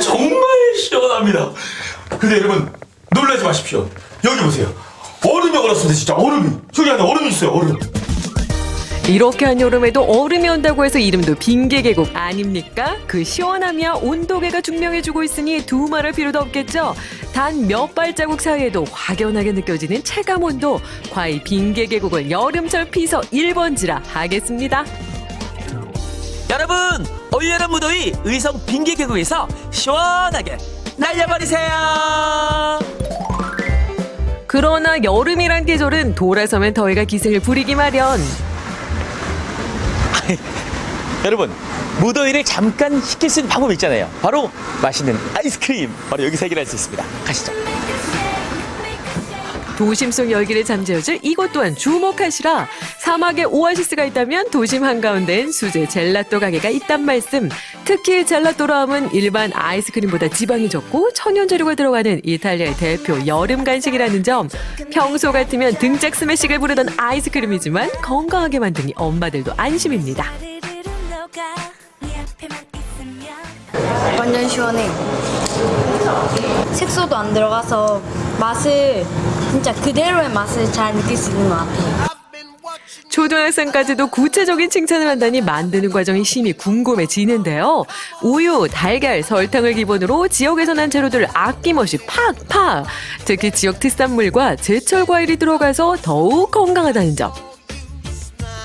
정말 시원합니다. 근데 여러분 놀라지 마십시오. 여기 보세요. 얼음이 얼었습니다. 진짜 얼음이. 저기 안에 얼음이 있어요. 얼음. 이렇게 한 여름에도 얼음이 온다고 해서 이름도 빙계계곡 아닙니까? 그 시원함이야 온도계가 증명해주고 있으니 두말할 필요도 없겠죠. 단 몇 발자국 사이에도 확연하게 느껴지는 체감온도. 과이 빙계계곡을 여름철 피서 1번지라 하겠습니다. 여러분, 올여름 무더위 의성 빙계계곡에서 시원하게 날려버리세요. 그러나 여름이란 계절은 돌아서면 더위가 기승을 부리기 마련. 여러분, 무더위를 잠깐 식힐 수 있는 방법이 있잖아요. 바로 맛있는 아이스크림. 바로 여기서 해결할 수 있습니다. 가시죠. 도심 속 열기를 잠재워줄 이곳 또한 주목하시라. 사막에 오아시스가 있다면 도심 한가운데엔 수제 젤라또 가게가 있단 말씀. 특히 젤라또로 하면 일반 아이스크림보다 지방이 적고 천연 재료가 들어가는 이탈리아의 대표 여름 간식이라는 점. 평소 같으면 등짝 스매싱을 부르던 아이스크림이지만 건강하게 만드니 엄마들도 안심입니다. 완전 시원해. 색소도 안 들어가서 맛을 진짜 그대로의 맛을 잘 느낄 수 있는 것 같아요. 초등학생까지도 구체적인 칭찬을 한다니 만드는 과정이 심히 궁금해지는데요. 우유, 달걀, 설탕을 기본으로 지역에서 난 재료들을 아낌없이 팍팍! 특히 지역 특산물과 제철 과일이 들어가서 더욱 건강하다는 점.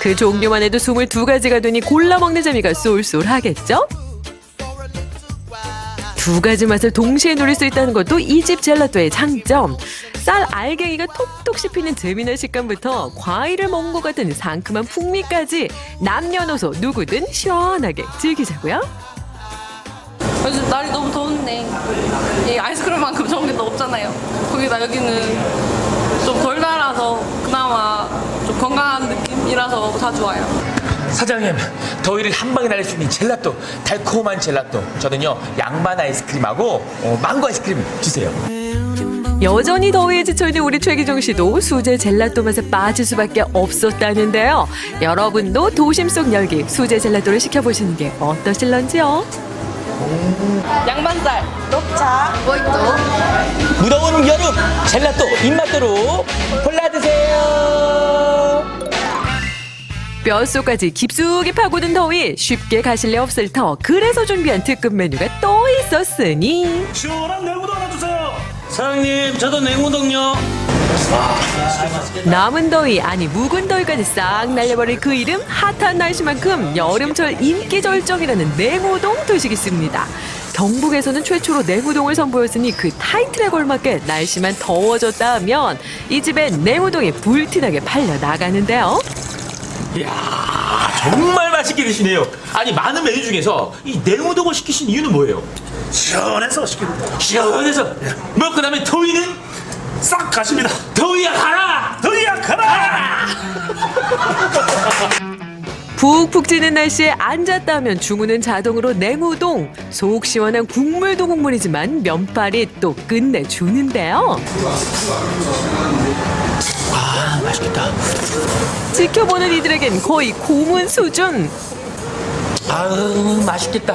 그 종류만 해도 22가지가 되니 골라 먹는 재미가 쏠쏠하겠죠? 두 가지 맛을 동시에 누릴 수 있다는 것도 이 집 젤라또의 장점. 쌀 알갱이가 톡톡 씹히는 재미난 식감부터 과일을 먹은 것 같은 상큼한 풍미까지 남녀노소 누구든 시원하게 즐기자고요. 요즘 날이 너무 더운데 이 아이스크림만큼 좋은 게 또 없잖아요. 거기다 여기는 좀 덜 달아서 그나마 좀 건강한 느낌이라서 다 좋아요. 사장님, 더위를 한 방에 날릴 수 있는 젤라또, 달콤한 젤라또. 저는요, 양반 아이스크림하고 망고 아이스크림 주세요. 여전히 더위에 지쳐있는 우리 최기종 씨도 수제 젤라또 맛에 빠질 수밖에 없었다는데요. 여러분도 도심 속 열기 수제 젤라또를 시켜보시는 게 어떠실런지요? 양반살, 녹차, 모히또. 무더운 여름 젤라또 입맛대로 골라드세요. 뼛속까지 깊숙이 파고든 더위 쉽게 가실래 없을 터. 그래서 준비한 특급 메뉴가 또 있었으니 시원한 냉우동 하나 주세요. 사장님, 저도 냉우동요. 남은 더위 아니 묵은 더위까지 싹 날려버릴 그 이름. 핫한 날씨만큼 여름철 인기 절정이라는 냉우동 드시기 있습니다. 경북에서는 최초로 냉우동을 선보였으니 그 타이틀에 걸맞게 날씨만 더워졌다 하면 이 집에 냉우동이 불티나게 팔려나가는데요. 이야, 정말 맛있게 드시네요. 아니, 많은 메뉴 중에서 이 냉우동을 시키신 이유는 뭐예요? 시원해서 시킵니다. 시원해서. 먹고 나면 더위는 싹 가십니다. 더위야 가라! 더위야 가라! 푹푹 찌는 날씨에 앉았다 하면 주문은 자동으로 냉우동. 속 시원한 국물도 국물이지만 면발이 또 끝내주는데요. 아, 맛있겠다. 지켜보는 이들에겐 거의 고문 수준. 아유, 맛있겠다.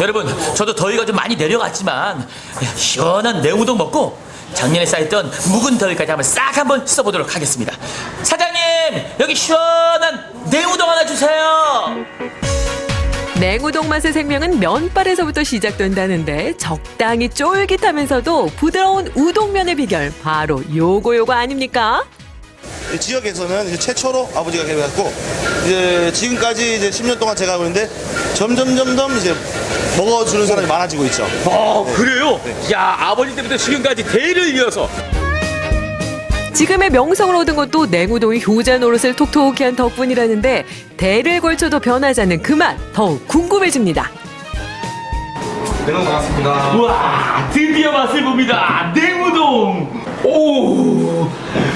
여러분, 저도 더위가 좀 많이 내려갔지만 시원한 냉우동 먹고 작년에 쌓였던 묵은 더위까지 한번 씻어보도록 하겠습니다. 사장님, 여기 시원한 냉우동 하나 주세요. 냉우동 맛의 생명은 면발에서부터 시작된다는데 적당히 쫄깃하면서도 부드러운 우동면의 비결 바로 요거 아닙니까? 지역에서는 이제 최초로 아버지가 개발했고 이제 지금까지 이제 10년 동안 제가 하고 있는데 점점 이제 먹어주는 사람이 많아지고 있죠. 그래요? 야, 아버지 때부터 지금까지 대를 이어서. 지금의 명성을 얻은 것도 냉우동이 효자 노릇을 톡톡히 한 덕분이라는데 대를 걸쳐도 변하지 않는 그 맛 더욱 궁금해집니다. 냉우동 나왔습니다. 우와, 드디어 맛을 봅니다. 냉우동. 오,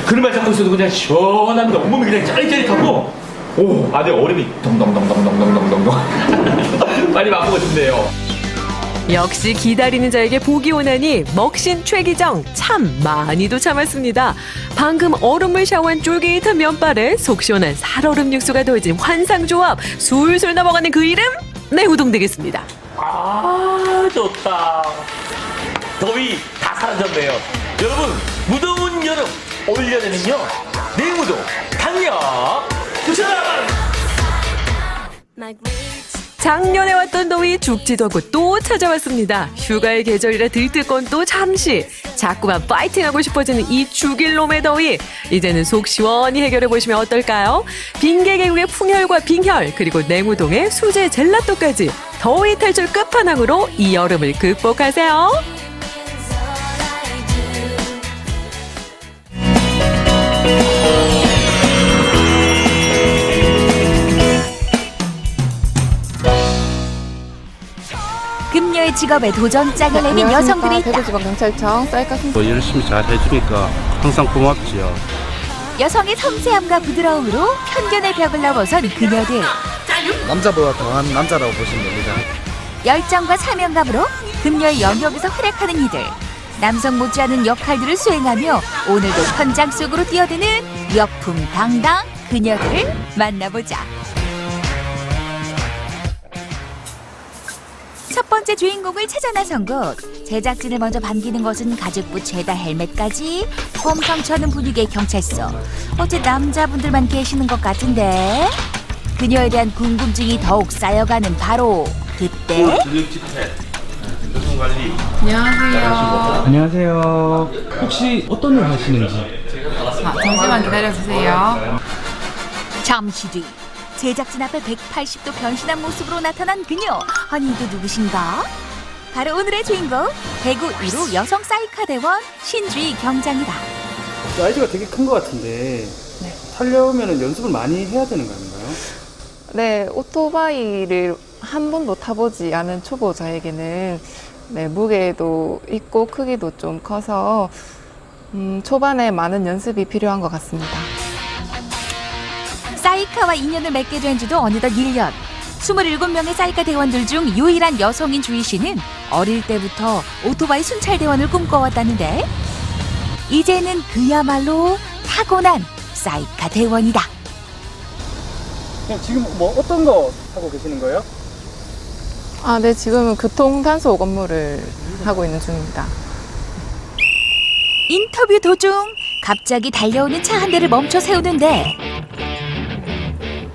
그늘만 잡고 있어도 그냥 시원합니다. 온몸이 그냥 짜릿짜릿하고, 오, 안에 얼음이 동동동동동동동동. 빨리 맛보고 싶네요. 역시 기다리는 자에게 복이 오나니 먹신 최기정 참 많이도 참았습니다. 방금 얼음물 샤워한 쫄깃한 면발에 속 시원한 살얼음 육수가 더해진 환상조합, 술술 넘어가는 그 이름 내우동 되겠습니다. 아, 좋다. 더위 다 사라졌네요. 여러분, 무더운 여름 올여름은요 내무도 강력 추천! 작년에 왔던 더위 죽지도 않고 또 찾아왔습니다. 휴가의 계절이라 들뜰 건 또 잠시. 자꾸만 파이팅하고 싶어지는 이 죽일 놈의 더위. 이제는 속 시원히 해결해 보시면 어떨까요? 빙계계곡의 풍혈과 빙혈, 그리고 냉우동의 수제 젤라또까지 더위 탈출 끝판왕으로 이 여름을 극복하세요. 금녀의 직업에 도전장을 내민 여성들이 있다. 대구지방경찰청 쌀가슴 열심히 잘 해주니까 항상 고맙지요. 여성의 섬세함과 부드러움으로 편견의 벽을 넘어선 그녀들. 남자보다 더한 남자라고 보시면 됩니다. 열정과 사명감으로 금녀의 영역에서 활약하는 이들. 남성 못지않은 역할들을 수행하며 오늘도 현장 속으로 뛰어드는 역풍당당 그녀들을 만나보자. 첫 번째 주인공을 찾아 나선 곳. 제작진을 먼저 반기는 것은 가죽부 죄다 헬멧까지 험상치 않은 분위기의 경찰서. 어째 남자분들만 계시는 것 같은데. 그녀에 대한 궁금증이 더욱 쌓여가는 바로 그때. 교통관리. 안녕하세요. 안녕하세요. 혹시 어떤 일 하시는지? 잠시만 기다려주세요. 잠시 뒤 제작진 앞에 180도 변신한 모습으로 나타난 그녀. 아니 이게 누구신가? 바로 오늘의 주인공 대구 1호 여성 사이카 대원 신주희 경장이다. 사이즈가 되게 큰 것 같은데 타려면 연습을 많이 해야 되는 거 아닌가요? 네, 오토바이를 한 번도 타보지 않은 초보자에게는 무게도 있고 크기도 좀 커서 초반에 많은 연습이 필요한 것 같습니다. 사이카와 인연을 맺게 된 지도 어느덧 1년. 27명의 사이카 대원들 중 유일한 여성인 주희 씨는 어릴 때부터 오토바이 순찰 대원을 꿈꿔왔다는데 이제는 그야말로 타고난 사이카 대원이다. 지금 뭐 어떤 거 하고 계시는 거예요? 네, 지금은 교통단속 업무를 하고 있는 중입니다. 인터뷰 도중 갑자기 달려오는 차 한 대를 멈춰 세우는데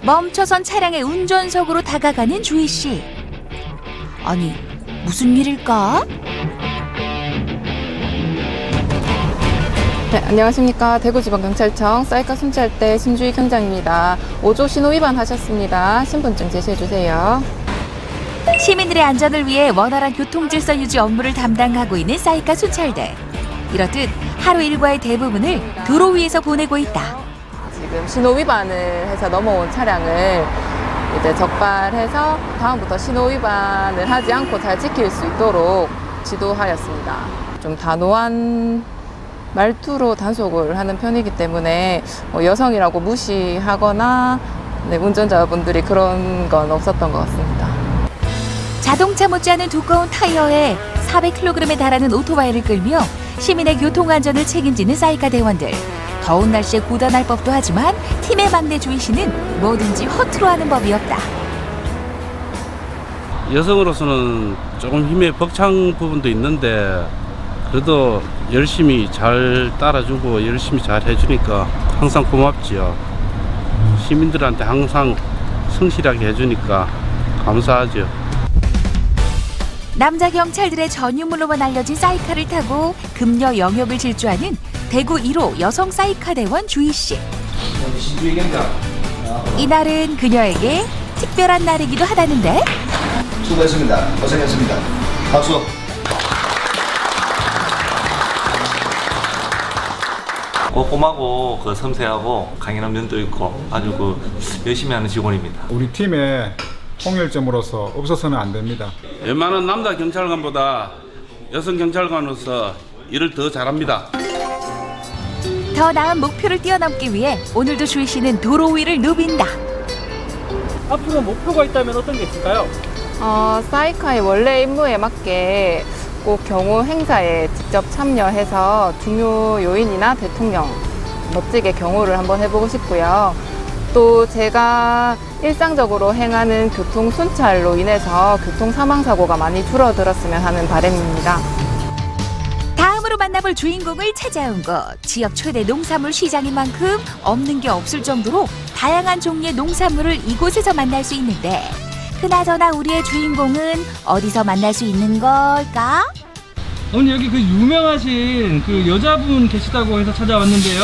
멈춰선 차량의 운전석으로 다가가는 주희 씨. 아니, 무슨 일일까? 네, 안녕하십니까. 대구지방경찰청 쌀가 순찰대 신주희 경장입니다. 5조 신호 위반 하셨습니다. 신분증 제시해 주세요. 시민들의 안전을 위해 원활한 교통질서 유지 업무를 담당하고 있는 사이카 순찰대. 이렇듯 하루 일과의 대부분을 도로 위에서 보내고 있다. 지금 신호 위반을 해서 넘어온 차량을 이제 적발해서 다음부터 신호 위반을 하지 않고 잘 지킬 수 있도록 지도하였습니다. 좀 단호한 말투로 단속을 하는 편이기 때문에 여성이라고 무시하거나 운전자분들이 그런 건 없었던 것 같습니다. 자동차 못지않은 두꺼운 타이어에 400kg에 달하는 오토바이를 끌며 시민의 교통안전을 책임지는 사이카 대원들. 더운 날씨에 고단할 법도 하지만 팀의 막내 주희 씨는 뭐든지 허투루 하는 법이 없다. 여성으로서는 조금 힘에 벅찬 부분도 있는데 그래도 열심히 잘 따라주고 열심히 잘 해주니까 항상 고맙지요. 시민들한테 항상 성실하게 해주니까 감사하죠. 남자 경찰들의 전유물로만 알려진 사이카를 타고 금녀 영역을 질주하는 대구 1호 여성 사이카 대원 주희 씨. 이날은 그녀에게 특별한 날이기도 하다는데. 수고했습니다. 고생했습니다. 박수. 꼼꼼하고 섬세하고 강인한 면도 있고 아주 열심히 하는 직원입니다. 우리 팀의 통일점으로서 없어서는 안 됩니다. 웬만한 남자 경찰관보다 여성 경찰관으로서 일을 더 잘합니다. 더 나은 목표를 뛰어넘기 위해 오늘도 주희 씨는 도로 위를 누빈다. 앞으로 목표가 있다면 어떤 게 있을까요? 사이카의 원래 임무에 맞게 꼭 경호 행사에 직접 참여해서 중요 요인이나 대통령 멋지게 경호를 한번 해보고 싶고요. 또 제가 일상적으로 행하는 교통 순찰로 인해서 교통 사망 사고가 많이 줄어들었으면 하는 바람입니다. 다음으로 만나볼 주인공을 찾아온 곳. 지역 최대 농산물 시장인 만큼 없는 게 없을 정도로 다양한 종류의 농산물을 이곳에서 만날 수 있는데 그나저나 우리의 주인공은 어디서 만날 수 있는 걸까? 오늘 여기 그 유명하신 그 여자분 계시다고 해서 찾아왔는데요.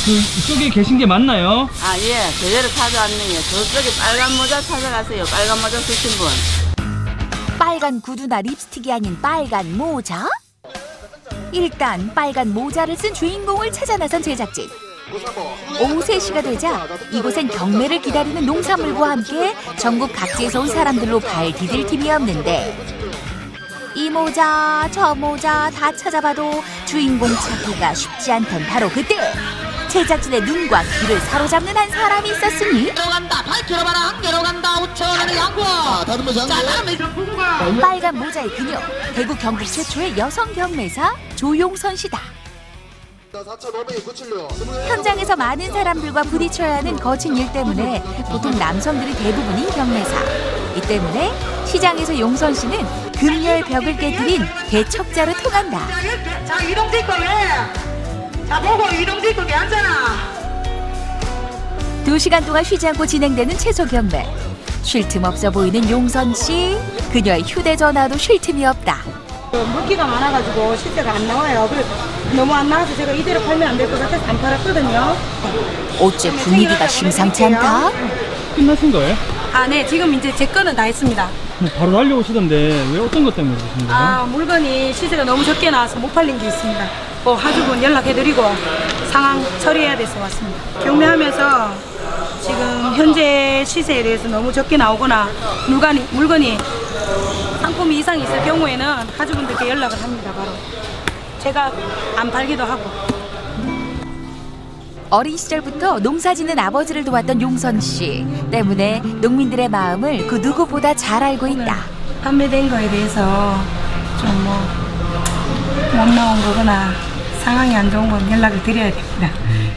그 이쪽에 계신 게 맞나요? 아, 예. 제대로 찾아왔네요. 저쪽에 빨간 모자 찾아가세요. 빨간 모자 쓰신 분. 빨간 구두나 립스틱이 아닌 빨간 모자? 일단 빨간 모자를 쓴 주인공을 찾아 나선 제작진. 오후 3시가 되자 이곳엔 경매를 기다리는 농산물과 함께 전국 각지에서 온 사람들로 발 디딜 틈이 없는데 이 모자 저 모자 다 찾아봐도 주인공 찾기가 쉽지 않던 바로 그때 제작진의 눈과 귀를 사로잡는 한 사람이 있었으니 들어간다 8kg 봐라 한 개로 간다 5,000원의 양보 다른 모자 자 다른 빨간 모자의 그녀 대구 경북 최초의 여성 경매사 조용선 씨다. 현장에서 많은 사람들과 부딪혀야 하는 거친 일 때문에 보통 남성들이 대부분인 경매사. 이 때문에 시장에서 용선 씨는 금녀의 벽을 깨뜨린 대척자로 통한다. 자 이동식 거왜 자 보고 이동식 거게 앉아라 2시간 동안 쉬지 않고 진행되는 채소 경매. 쉴 틈 없어 보이는 용선 씨. 그녀의 휴대전화도 쉴 틈이 없다. 물기가 많아가지고 실제가 안 나와요. 너무 안 나와서 제가 이대로 팔면 안 될 것 같아서 안 팔았거든요. 어째 분위기가 심상치 않다. 끝나신 거예요? 아, 네. 지금 이제 제 거는 다 했습니다. 바로 달려오시던데 왜 어떤 것 때문에 그러신 거예요? 아, 물건이 시세가 너무 적게 나와서 못 팔린 게 있습니다. 하주분 연락해드리고 상황 처리해야 돼서 왔습니다. 경매하면서 지금 현재 시세에 대해서 너무 적게 나오거나 물건이 상품이 이상이 있을 경우에는 하주분들께 연락을 합니다. 바로 제가 안 팔기도 하고. 어린 시절부터 농사짓는 아버지를 도왔던 용선 씨 때문에 농민들의 마음을 그 누구보다 잘 알고 있다. 판매된 거에 대해서 좀 못 나온 거거나 상황이 안 좋은 건 연락을 드려야 됩니다.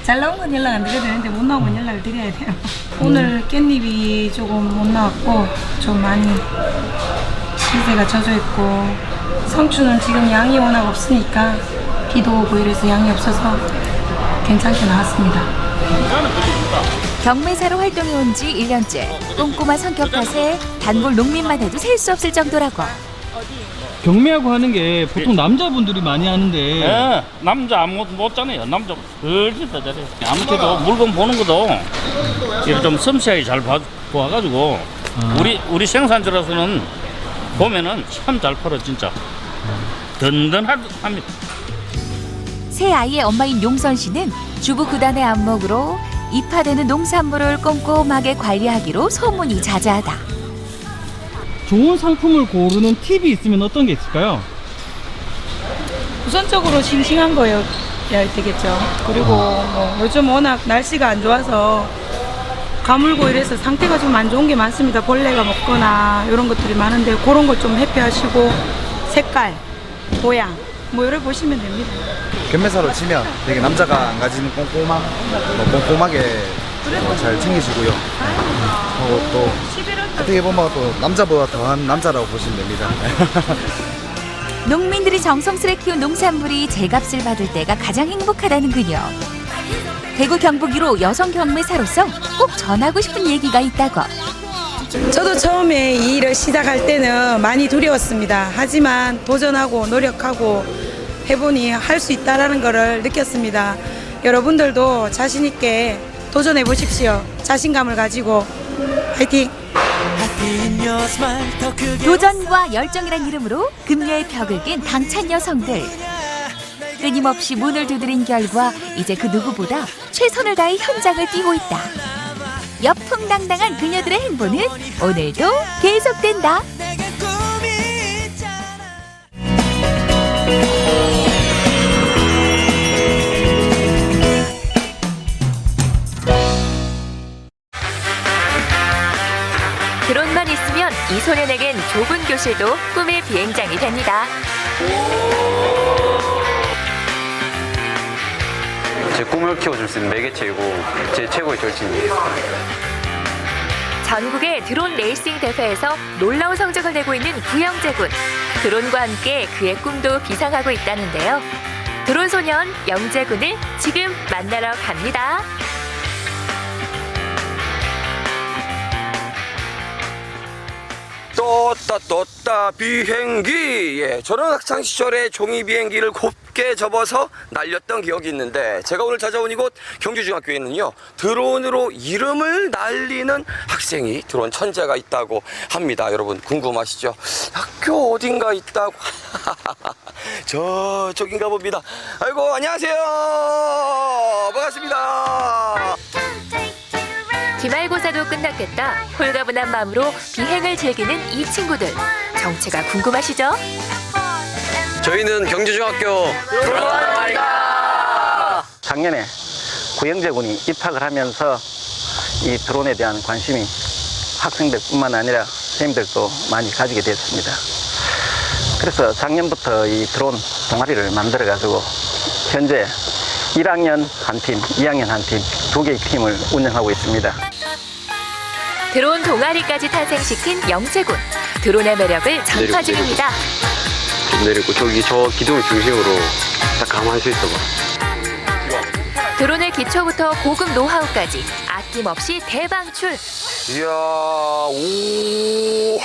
잘 나온 건 연락 안 드려야 되는데 못 나온 건 연락을 드려야 돼요. 오늘 깻잎이 조금 못 나왔고 좀 많이 시세가 젖어 있고 상추는 지금 양이 워낙 없으니까 비도 오고 이래서 양이 없어서 괜찮게 나왔습니다. 경매사로 활동해 온 지 1년째. 꼼꼼한 성격 탓에 단골 농민만 해도 셀 수 없을 정도라고. 경매하고 하는 게 보통 남자분들이 많이 하는데 예, 남자 아무것도 못잖아요. 남자 얼핏 다 잘해요. 아무래도 물건 보는 것도 이렇게 좀 섬세하게 잘 봐가지고 우리 생산자로서는 보면은 참 잘 팔아 진짜 든든합니다. 새 아이의 엄마인 용선 씨는 주부 구단의 안목으로 입하되는 농산물을 꼼꼼하게 관리하기로 소문이 자자하다. 좋은 상품을 고르는 팁이 있으면 어떤 게 있을까요? 우선적으로 싱싱한 거여야 되겠죠. 그리고 요즘 워낙 날씨가 안 좋아서 가물고 이래서 상태가 좀 안 좋은 게 많습니다. 벌레가 먹거나 이런 것들이 많은데 그런 것 좀 회피하시고 색깔, 모양 이걸 보시면 됩니다. 경매사로 치면 되게 남자가 안 가지는 꼼꼼하게 잘 챙기시고요. 또 어떻게 보면 또 남자보다 더한 남자라고 보시면 됩니다. 농민들이 정성스레 키운 농산물이 제값을 받을 때가 가장 행복하다는 그녀. 대구 경북 1호 여성 경매사로서 꼭 전하고 싶은 얘기가 있다고. 저도 처음에 이 일을 시작할 때는 많이 두려웠습니다. 하지만 도전하고 노력하고 해보니 할 수 있다는 것을 느꼈습니다. 여러분들도 자신 있게 도전해 보십시오. 자신감을 가지고 화이팅! 도전과 열정이란 이름으로 금녀의 벽을 깬 당찬 여성들. 끊임없이 문을 두드린 결과 이제 그 누구보다 최선을 다해 현장을 뛰고 있다. 여풍당당한 그녀들의 행보는 오늘도 계속된다. 교실도 꿈의 비행장이 됩니다. 제 꿈을 키워줄 수 있는 매개체이고 제 최고의 절친이에요. 전국의 드론 레이싱 대회에서 놀라운 성적을 내고 있는 구영재군. 드론과 함께 그의 꿈도 비상하고 있다는데요. 드론 소년 영재군을 지금 만나러 갑니다. 떴다 비행기. 예, 저는 학창 시절에 종이 비행기를 곱게 접어서 날렸던 기억이 있는데, 제가 오늘 찾아온 이곳 경주중학교에는요, 드론으로 이름을 날리는 학생이, 드론 천재가 있다고 합니다. 여러분 궁금하시죠? 학교 어딘가 있다고. 저쪽인가 봅니다. 아이고, 안녕하세요. 반갑습니다. 기말고사도 끝났겠다. 홀가분한 마음으로 비행을 즐기는 이 친구들. 정체가 궁금하시죠? 저희는 경주중학교 드론입니다. 작년에 구영재 군이 입학을 하면서 이 드론에 대한 관심이 학생들뿐만 아니라 선생님들도 많이 가지게 됐습니다. 그래서 작년부터 이 드론 동아리를 만들어 가지고 현재 1학년 한 팀, 2학년 한 팀, 2개의 팀을 운영하고 있습니다. 드론 동아리까지 탄생시킨 영재군. 드론의 매력을 전파 중입니다. 좀 내리고 저기 저 기둥 중심으로 딱 감안할 수 있어 봐. 드론의 기초부터 고급 노하우까지 아낌없이 대방출. 이야, 오,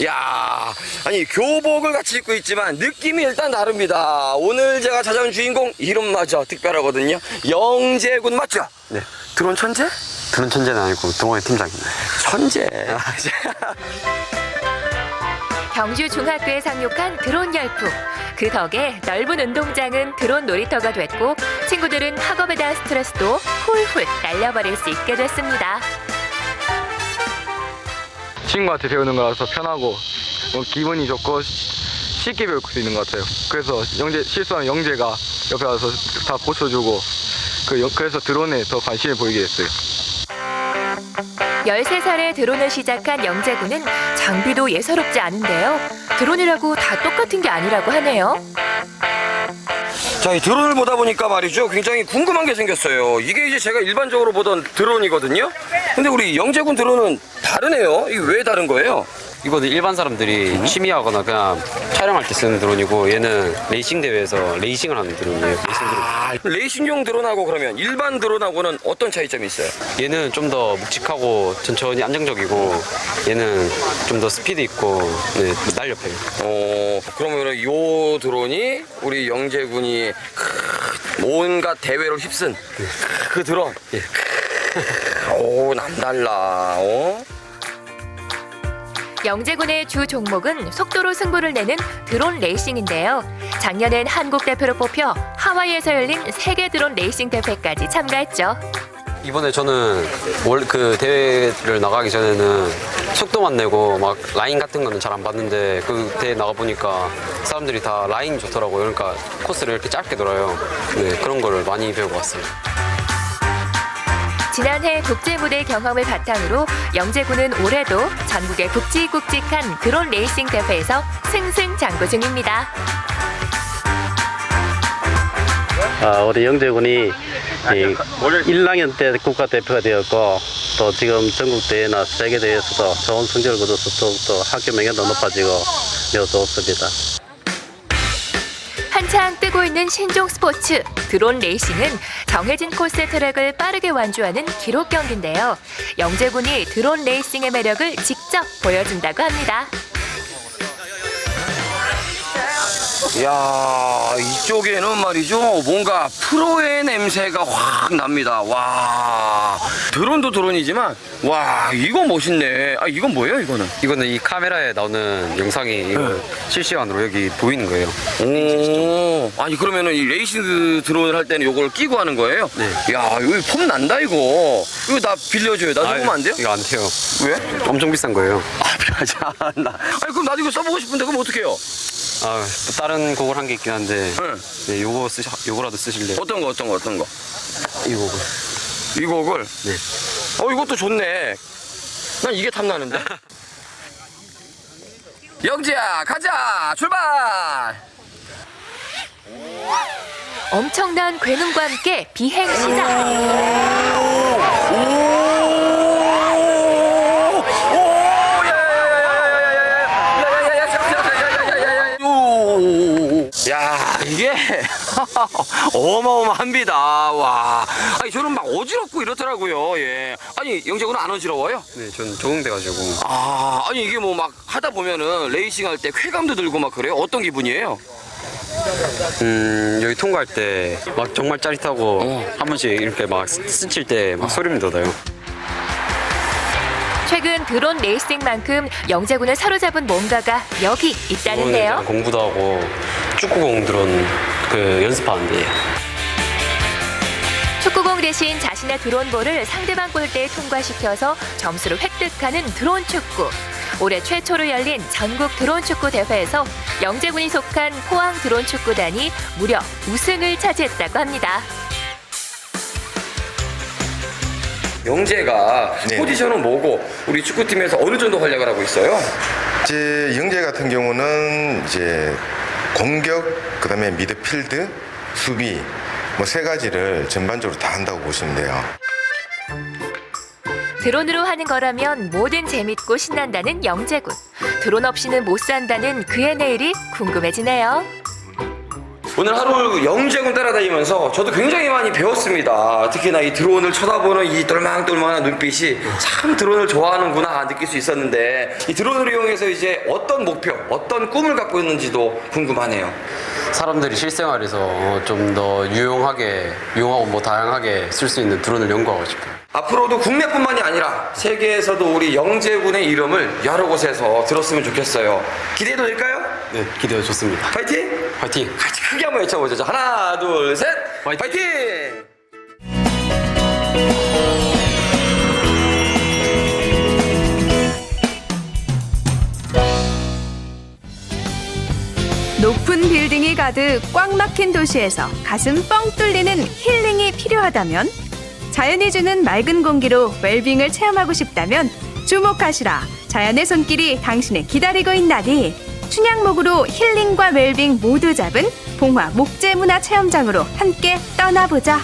야, 아니 교복을 같이 입고 있지만 느낌이 일단 다릅니다. 오늘 제가 찾아온 주인공 이름마저 특별하거든요. 영재군 맞죠? 네. 드론 천재? 드론 천재는 아니고 동아리 팀장입니다. 천재. 경주 중학교에 상륙한 드론 열풍. 그 덕에 넓은 운동장은 드론 놀이터가 됐고 친구들은 학업에 대한 스트레스도 훌훌 날려버릴 수 있게 됐습니다. 친구한테 배우는 거라서 편하고 기분이 좋고 쉽게 배울 수 있는 것 같아요. 그래서 실수하는 영재가 옆에 와서 다 고쳐주고 그래서 드론에 더 관심을 보이게 됐어요. 13살에 드론을 시작한 영재군은 장비도 예사롭지 않은데요. 드론이라고 다 똑같은 게 아니라고 하네요. 자, 이 드론을 보다 보니까 말이죠, 굉장히 궁금한 게 생겼어요. 이게 이제 제가 일반적으로 보던 드론이거든요. 근데 우리 영재군 드론은 다르네요. 이게 왜 다른 거예요? 이거는 일반 사람들이 취미하거나 그냥 촬영할 때 쓰는 드론이고 얘는 레이싱 대회에서 레이싱을 하는 드론이에요. 레이싱용 드론하고 그러면 일반 드론하고는 어떤 차이점이 있어요? 얘는 좀 더 묵직하고 천천히 안정적이고 얘는 좀 더 스피드 있고 네, 날렵해요. 그러면 이 드론이 우리 영재군이 온갖 대회로 휩쓴 그 드론. 오, 남달라. 영재군의 주 종목은 속도로 승부를 내는 드론 레이싱인데요. 작년엔 한국 대표로 뽑혀 하와이에서 열린 세계 드론 레이싱 대회까지 참가했죠. 이번에 저는 그 대회를 나가기 전에는 속도만 내고 막 라인 같은 거는 잘 안 봤는데 그 대회 나가 보니까 사람들이 다 라인 좋더라고요. 그러니까 코스를 이렇게 짧게 돌아요. 네, 그런 거를 많이 배우고 왔어요. 지난해 국제무대 경험을 바탕으로 영재군은 올해도 전국의 굵직굵직한 드론 레이싱 대회에서 승승장구 중입니다. 우리 영재군이 1학년 때 국가대표가 되었고 또 지금 전국대회나 세계대회에서도 좋은 성적을 거둬서 또 학교 명예도 높아지고 매우 좋습니다. 한창 뜨고 있는 신종 스포츠 드론 레이싱은 정해진 코스의 트랙을 빠르게 완주하는 기록 경기인데요. 영재군이 드론 레이싱의 매력을 직접 보여준다고 합니다. 이야, 이쪽에는 말이죠, 뭔가 프로의 냄새가 확 납니다. 와, 드론도 드론이지만 와, 이거 멋있네. 아, 이건 뭐예요, 이거는? 이거는 이 카메라에 나오는 영상이 이거 실시간으로 여기 보이는 거예요. 오, 아니 그러면은 이 레이싱 드론을 할 때는 이걸 끼고 하는 거예요? 네. 야, 이거 폼 난다 이거. 이거 나 빌려줘요. 나도 보면 안 돼요? 이거 안 돼요. 왜? 엄청 비싼 거예요. 아, 필요하지 않나. 아니 그럼 나도 이거 써보고 싶은데 그럼 어떡해요? 아, 다른 곡을 한 게 있긴 한데 네, 요거라도 쓰실래요? 어떤 거? 이 곡을. 이 곡을? 네. 이것도 좋네. 난 이게 탐나는데. 영재야 가자 출발. 엄청난 괴능과 함께 비행 시작. 야 이게 어마어마합니다. 와, 아니 저는 막 어지럽고 이렇더라고요. 예. 아니 영재군은 안 어지러워요? 네, 전 적응돼가지고. 아, 아니 이게 뭐 막 하다 보면은 레이싱 할 때 쾌감도 들고 막 그래요? 어떤 기분이에요? 여기 통과할 때 막 정말 짜릿하고 한 번씩 이렇게 막 스칠 때 막 소름이 돋아요. 최근 드론 레이싱만큼 영재군을 사로잡은 뭔가가 여기 있다는데요. 공부도 하고 축구공 드론 그 연습하는데. 축구공 대신 자신의 드론볼을 상대방 골대에 통과시켜서 점수를 획득하는 드론 축구. 올해 최초로 열린 전국 드론 축구 대회에서 영재군이 속한 포항 드론 축구단이 무려 우승을 차지했다고 합니다. 영재가 포지션은 뭐고 우리 축구팀에서 어느 정도 활약을 하고 있어요? 이제 영재 같은 경우는 이제 공격, 그다음에 미드필드, 수비 뭐 세 가지를 전반적으로 다 한다고 보시면 돼요. 드론으로 하는 거라면 뭐든 재밌고 신난다는 영재군. 드론 없이는 못 산다는 그의 내일이 궁금해지네요. 오늘 하루 영재군 따라다니면서 저도 굉장히 많이 배웠습니다. 특히나 이 드론을 쳐다보는 이 똘망똘망한 눈빛이 참 드론을 좋아하는구나 느낄 수 있었는데, 이 드론을 이용해서 이제 어떤 목표, 어떤 꿈을 갖고 있는지도 궁금하네요. 사람들이 실생활에서 좀 더 유용하고 뭐 다양하게 쓸 수 있는 드론을 연구하고 싶어요. 앞으로도 국내뿐만이 아니라 세계에서도 우리 영재군의 이름을 여러 곳에서 들었으면 좋겠어요. 기대해도 될까요? 네, 기대가 좋습니다. 파이팅! 파이팅! 같이 크게 한번 외쳐보죠. 자, 하나, 둘, 셋! 파이팅! 높은 빌딩이 가득 꽉 막힌 도시에서 가슴 뻥 뚫리는 힐링이 필요하다면, 자연이 주는 맑은 공기로 웰빙을 체험하고 싶다면 주목하시라. 자연의 손길이 당신을 기다리고 있나니 춘향목으로 힐링과 웰빙 모두 잡은 봉화 목재문화체험장으로 함께 떠나보자.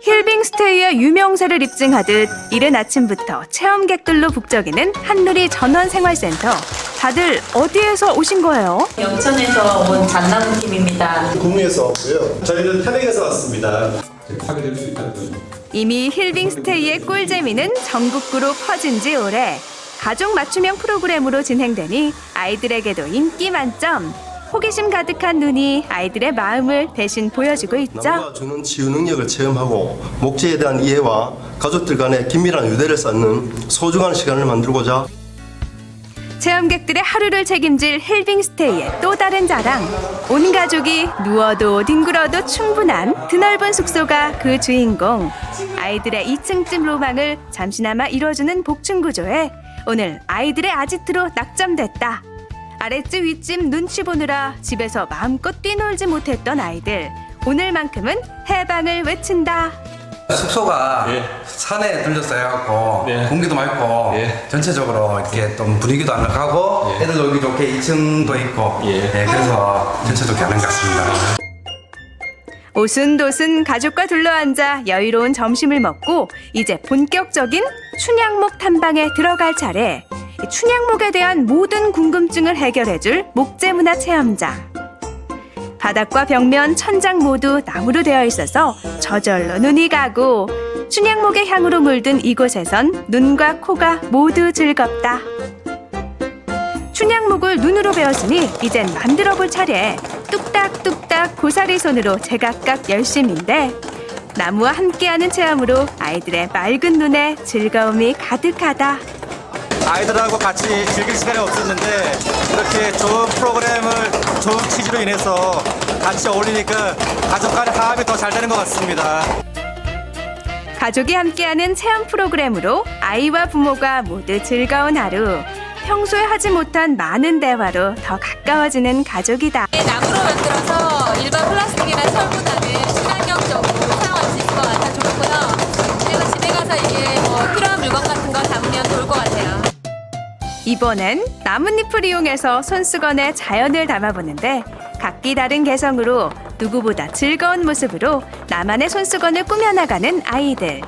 힐빙스테이의 유명세를 입증하듯 이른 아침부터 체험객들로 북적이는 한누리 전원생활센터. 다들 어디에서 오신 거예요? 영천에서 온 잔나무팀입니다. 구미에서 왔고요. 저희는 탄핵에서 왔습니다. 하게 될 수 있다는. 이미 힐빙스테이의 꿀재미는 전국구로 퍼진 지 오래. 가족 맞춤형 프로그램으로 진행되니 아이들에게도 인기 만점. 호기심 가득한 눈이 아이들의 마음을 대신 보여주고 있죠. 나무가 주는 치유 능력을 체험하고 목재에 대한 이해와 가족들 간의 긴밀한 유대를 쌓는 소중한 시간을 만들고자, 체험객들의 하루를 책임질 힐빙스테이의 또 다른 자랑. 온 가족이 누워도 뒹굴어도 충분한 드넓은 숙소가 그 주인공. 아이들의 2층집 로망을 잠시나마 이뤄주는 복층구조에 오늘 아이들의 아지트로 낙점됐다. 아랫집 윗집 눈치 보느라 집에서 마음껏 뛰놀지 못했던 아이들. 오늘만큼은 해방을 외친다. 숙소가 산에 둘러싸여갖고 공기도 맑고 전체적으로 이렇게 좀 분위기도 아늑하고 애들 놀기 좋게 2층도 있고 그래서 전체 좋게 하는 것 같습니다. 오순도순 가족과 둘러앉아 여유로운 점심을 먹고 이제 본격적인 춘향목 탐방에 들어갈 차례. 춘향목에 대한 모든 궁금증을 해결해줄 목재문화체험장. 바닥과 벽면, 천장 모두 나무로 되어 있어서 저절로 눈이 가고, 춘향목의 향으로 물든 이곳에선 눈과 코가 모두 즐겁다. 춘향목을 눈으로 배웠으니 이젠 만들어 볼 차례. 뚝딱뚝딱 고사리 손으로 제각각 열심인데, 나무와 함께하는 체험으로 아이들의 맑은 눈에 즐거움이 가득하다. 아이들하고 같이 즐길 시간이 없었는데 이렇게 좋은 프로그램을, 좋은 취지로 인해서 같이 어울리니까 가족 간의 화합이 더 잘 되는 것 같습니다. 가족이 함께하는 체험 프로그램으로 아이와 부모가 모두 즐거운 하루. 평소에 하지 못한 많은 대화로 더 가까워지는 가족이다. 나무로 만들어서 일반 플라스틱이나 철보다는 친환경적으로 사용할 수 있을 것 같아서 이번엔 나뭇잎을 이용해서 손수건에 자연을 담아보는데 각기 다른 개성으로 누구보다 즐거운 모습으로 나만의 손수건을 꾸며나가는 아이들.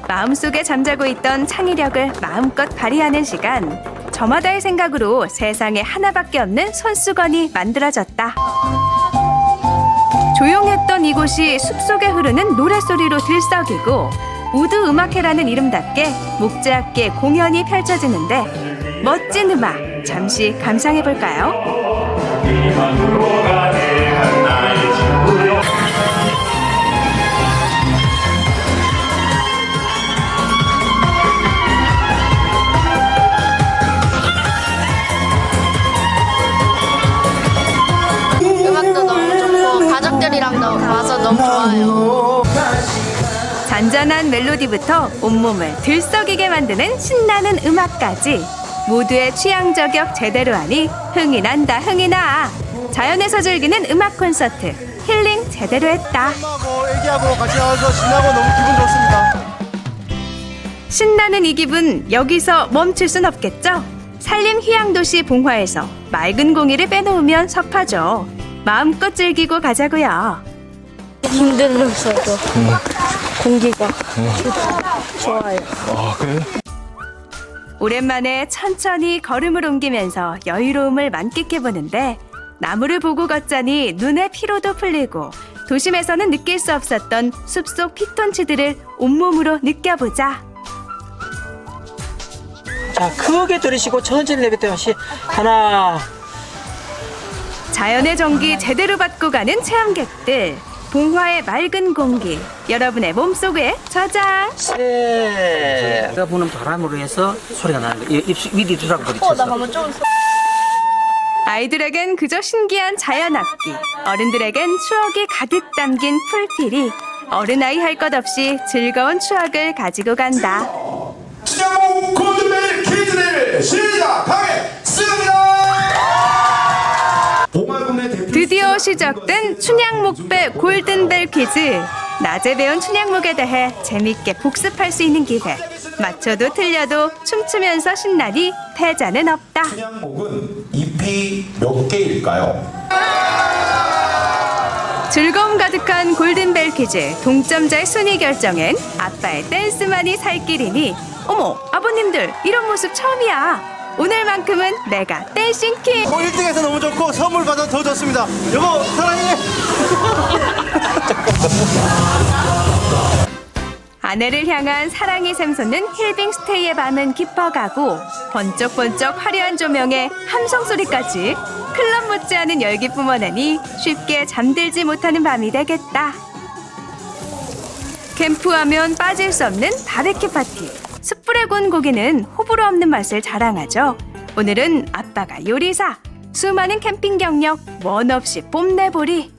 마음속에 잠자고 있던 창의력을 마음껏 발휘하는 시간. 저마다의 생각으로 세상에 하나밖에 없는 손수건이 만들어졌다. 조용했던 이곳이 숲속에 흐르는 노랫소리로 들썩이고 우드 음악회라는 이름답게 목재악기의 공연이 펼쳐지는데 멋진 음악 잠시 감상해볼까요? 음악도 너무 좋고 가족들이랑도 와서 너무 좋아요. 잔잔한 멜로디부터 온몸을 들썩이게 만드는 신나는 음악까지 모두의 취향 저격 제대로 하니 흥이 난다 흥이 나. 자연에서 즐기는 음악 콘서트 힐링 제대로 했다. 애기하고 같이 와서 신나고 너무 기분 좋습니다. 신나는 이 기분 여기서 멈출 순 없겠죠? 산림 휴양도시 봉화에서 맑은 공기를 빼놓으면 섭하죠. 마음껏 즐기고 가자고요. 힘들었어도 공기가 좋아요. 아, 그래? 오랜만에 천천히 걸음을 옮기면서 여유로움을 만끽해보는데 나무를 보고 걷자니 눈의 피로도 풀리고 도심에서는 느낄 수 없었던 숲속 피톤치드를 온몸으로 느껴보자. 자, 크게 들이쉬고 천천히 내뱉어요. 하나. 자연의 정기 제대로 받고 가는 체험객들. 봉화의 맑은 공기 여러분의 몸속에 저장. 내가 부는 바람으로 해서 소리가 나는 거예요. 위디 두라고 부딪혀서. 아이들에겐 그저 신기한 자연악기, 어른들에겐 추억이 가득 담긴 풀필이 어른아이 할 것 없이 즐거운 추억을 가지고 간다. 춘향목 골든벨 퀴즈를 시작하겠습니다. 드디어 시작된 춘향목배 골든벨 퀴즈. 낮에 배운 춘향목에 대해 재밌게 복습할 수 있는 기회. 맞춰도 틀려도 춤추면서 신나니 패자는 없다. 춘향목은 잎이 몇 개일까요? 즐거움 가득한 골든벨 퀴즈. 동점자의 순위 결정엔 아빠의 댄스만이 살 길이니 어머 아버님들 이런 모습 처음이야. 오늘만큼은 내가 댄싱 퀸. 1등에서 너무 좋고 선물 받아서 더 좋습니다. 여보 사랑해. 아내를 향한 사랑이 샘솟는 힐빙 스테이의 밤은 깊어가고 번쩍번쩍 화려한 조명에 함성 소리까지 클럽 못지않은 열기 뿜어내니 쉽게 잠들지 못하는 밤이 되겠다. 캠프하면 빠질 수 없는 바베큐 파티. 숯불에 구운 고기는 호불호 없는 맛을 자랑하죠. 오늘은 아빠가 요리사. 수많은 캠핑 경력 원 없이 뽐내보리.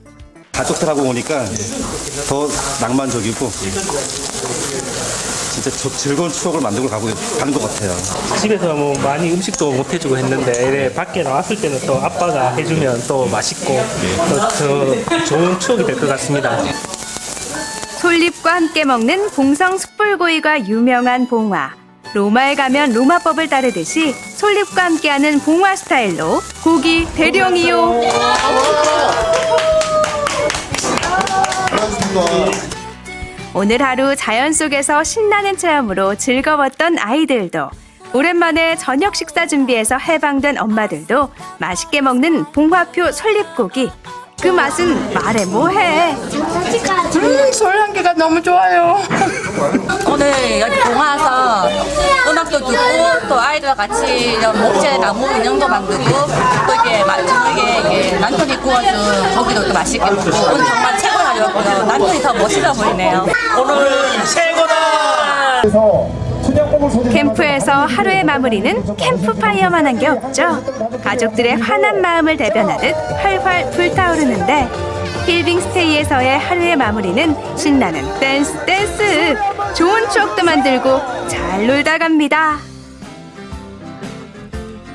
가족들하고 오니까 더 낭만적이고 진짜 즐거운 추억을 만들고 가는 것 같아요. 집에서 뭐 많이 음식도 못 해주고 했는데 밖에 나왔을 때는 또 아빠가 해주면 또 맛있고 또 더 좋은 추억이 될 것 같습니다. 솔잎과 함께 먹는 봉성 숯불고기가 유명한 봉화. 로마에 가면 로마법을 따르듯이 솔잎과 함께하는 봉화 스타일로 고기 대령이요. 오늘 하루 자연 속에서 신나는 체험으로 즐거웠던 아이들도 오랜만에 저녁 식사 준비해서 해방된 엄마들도 맛있게 먹는 봉화표 솔잎고기. 그 맛은 말해 뭐해. 솔 향기가 너무 좋아요. 오늘 여기 봉화와서 음악도 듣고 또 아이들과 같이 목재 나무 인형도 만들고 또 이게 저녁에 이게 남편이 구워준 고기도 또 맛있게 먹고 오늘 정말 최고 날이었고요. 남편이 더 멋있어 보이네요. 오늘 최고다. 캠프에서 하루의 마무리는 캠프파이어만 한 게 없죠. 가족들의 환한 마음을 대변하듯 활활 불타오르는데 힐빙 스테이에서의 하루의 마무리는 신나는 댄스. 좋은 추억도 만들고 잘 놀다 갑니다.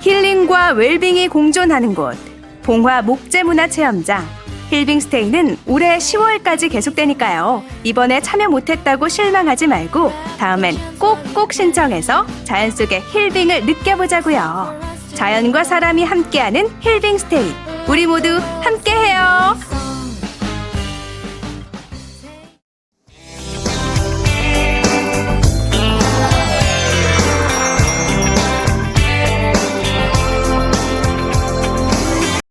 힐링과 웰빙이 공존하는 곳 봉화 목재문화체험장. 힐빙 스테이는 올해 10월까지 계속되니까요. 이번에 참여 못했다고 실망하지 말고 다음엔 꼭꼭 신청해서 자연 속의 힐빙을 느껴보자고요. 자연과 사람이 함께하는 힐링 스테이. 우리 모두 함께해요.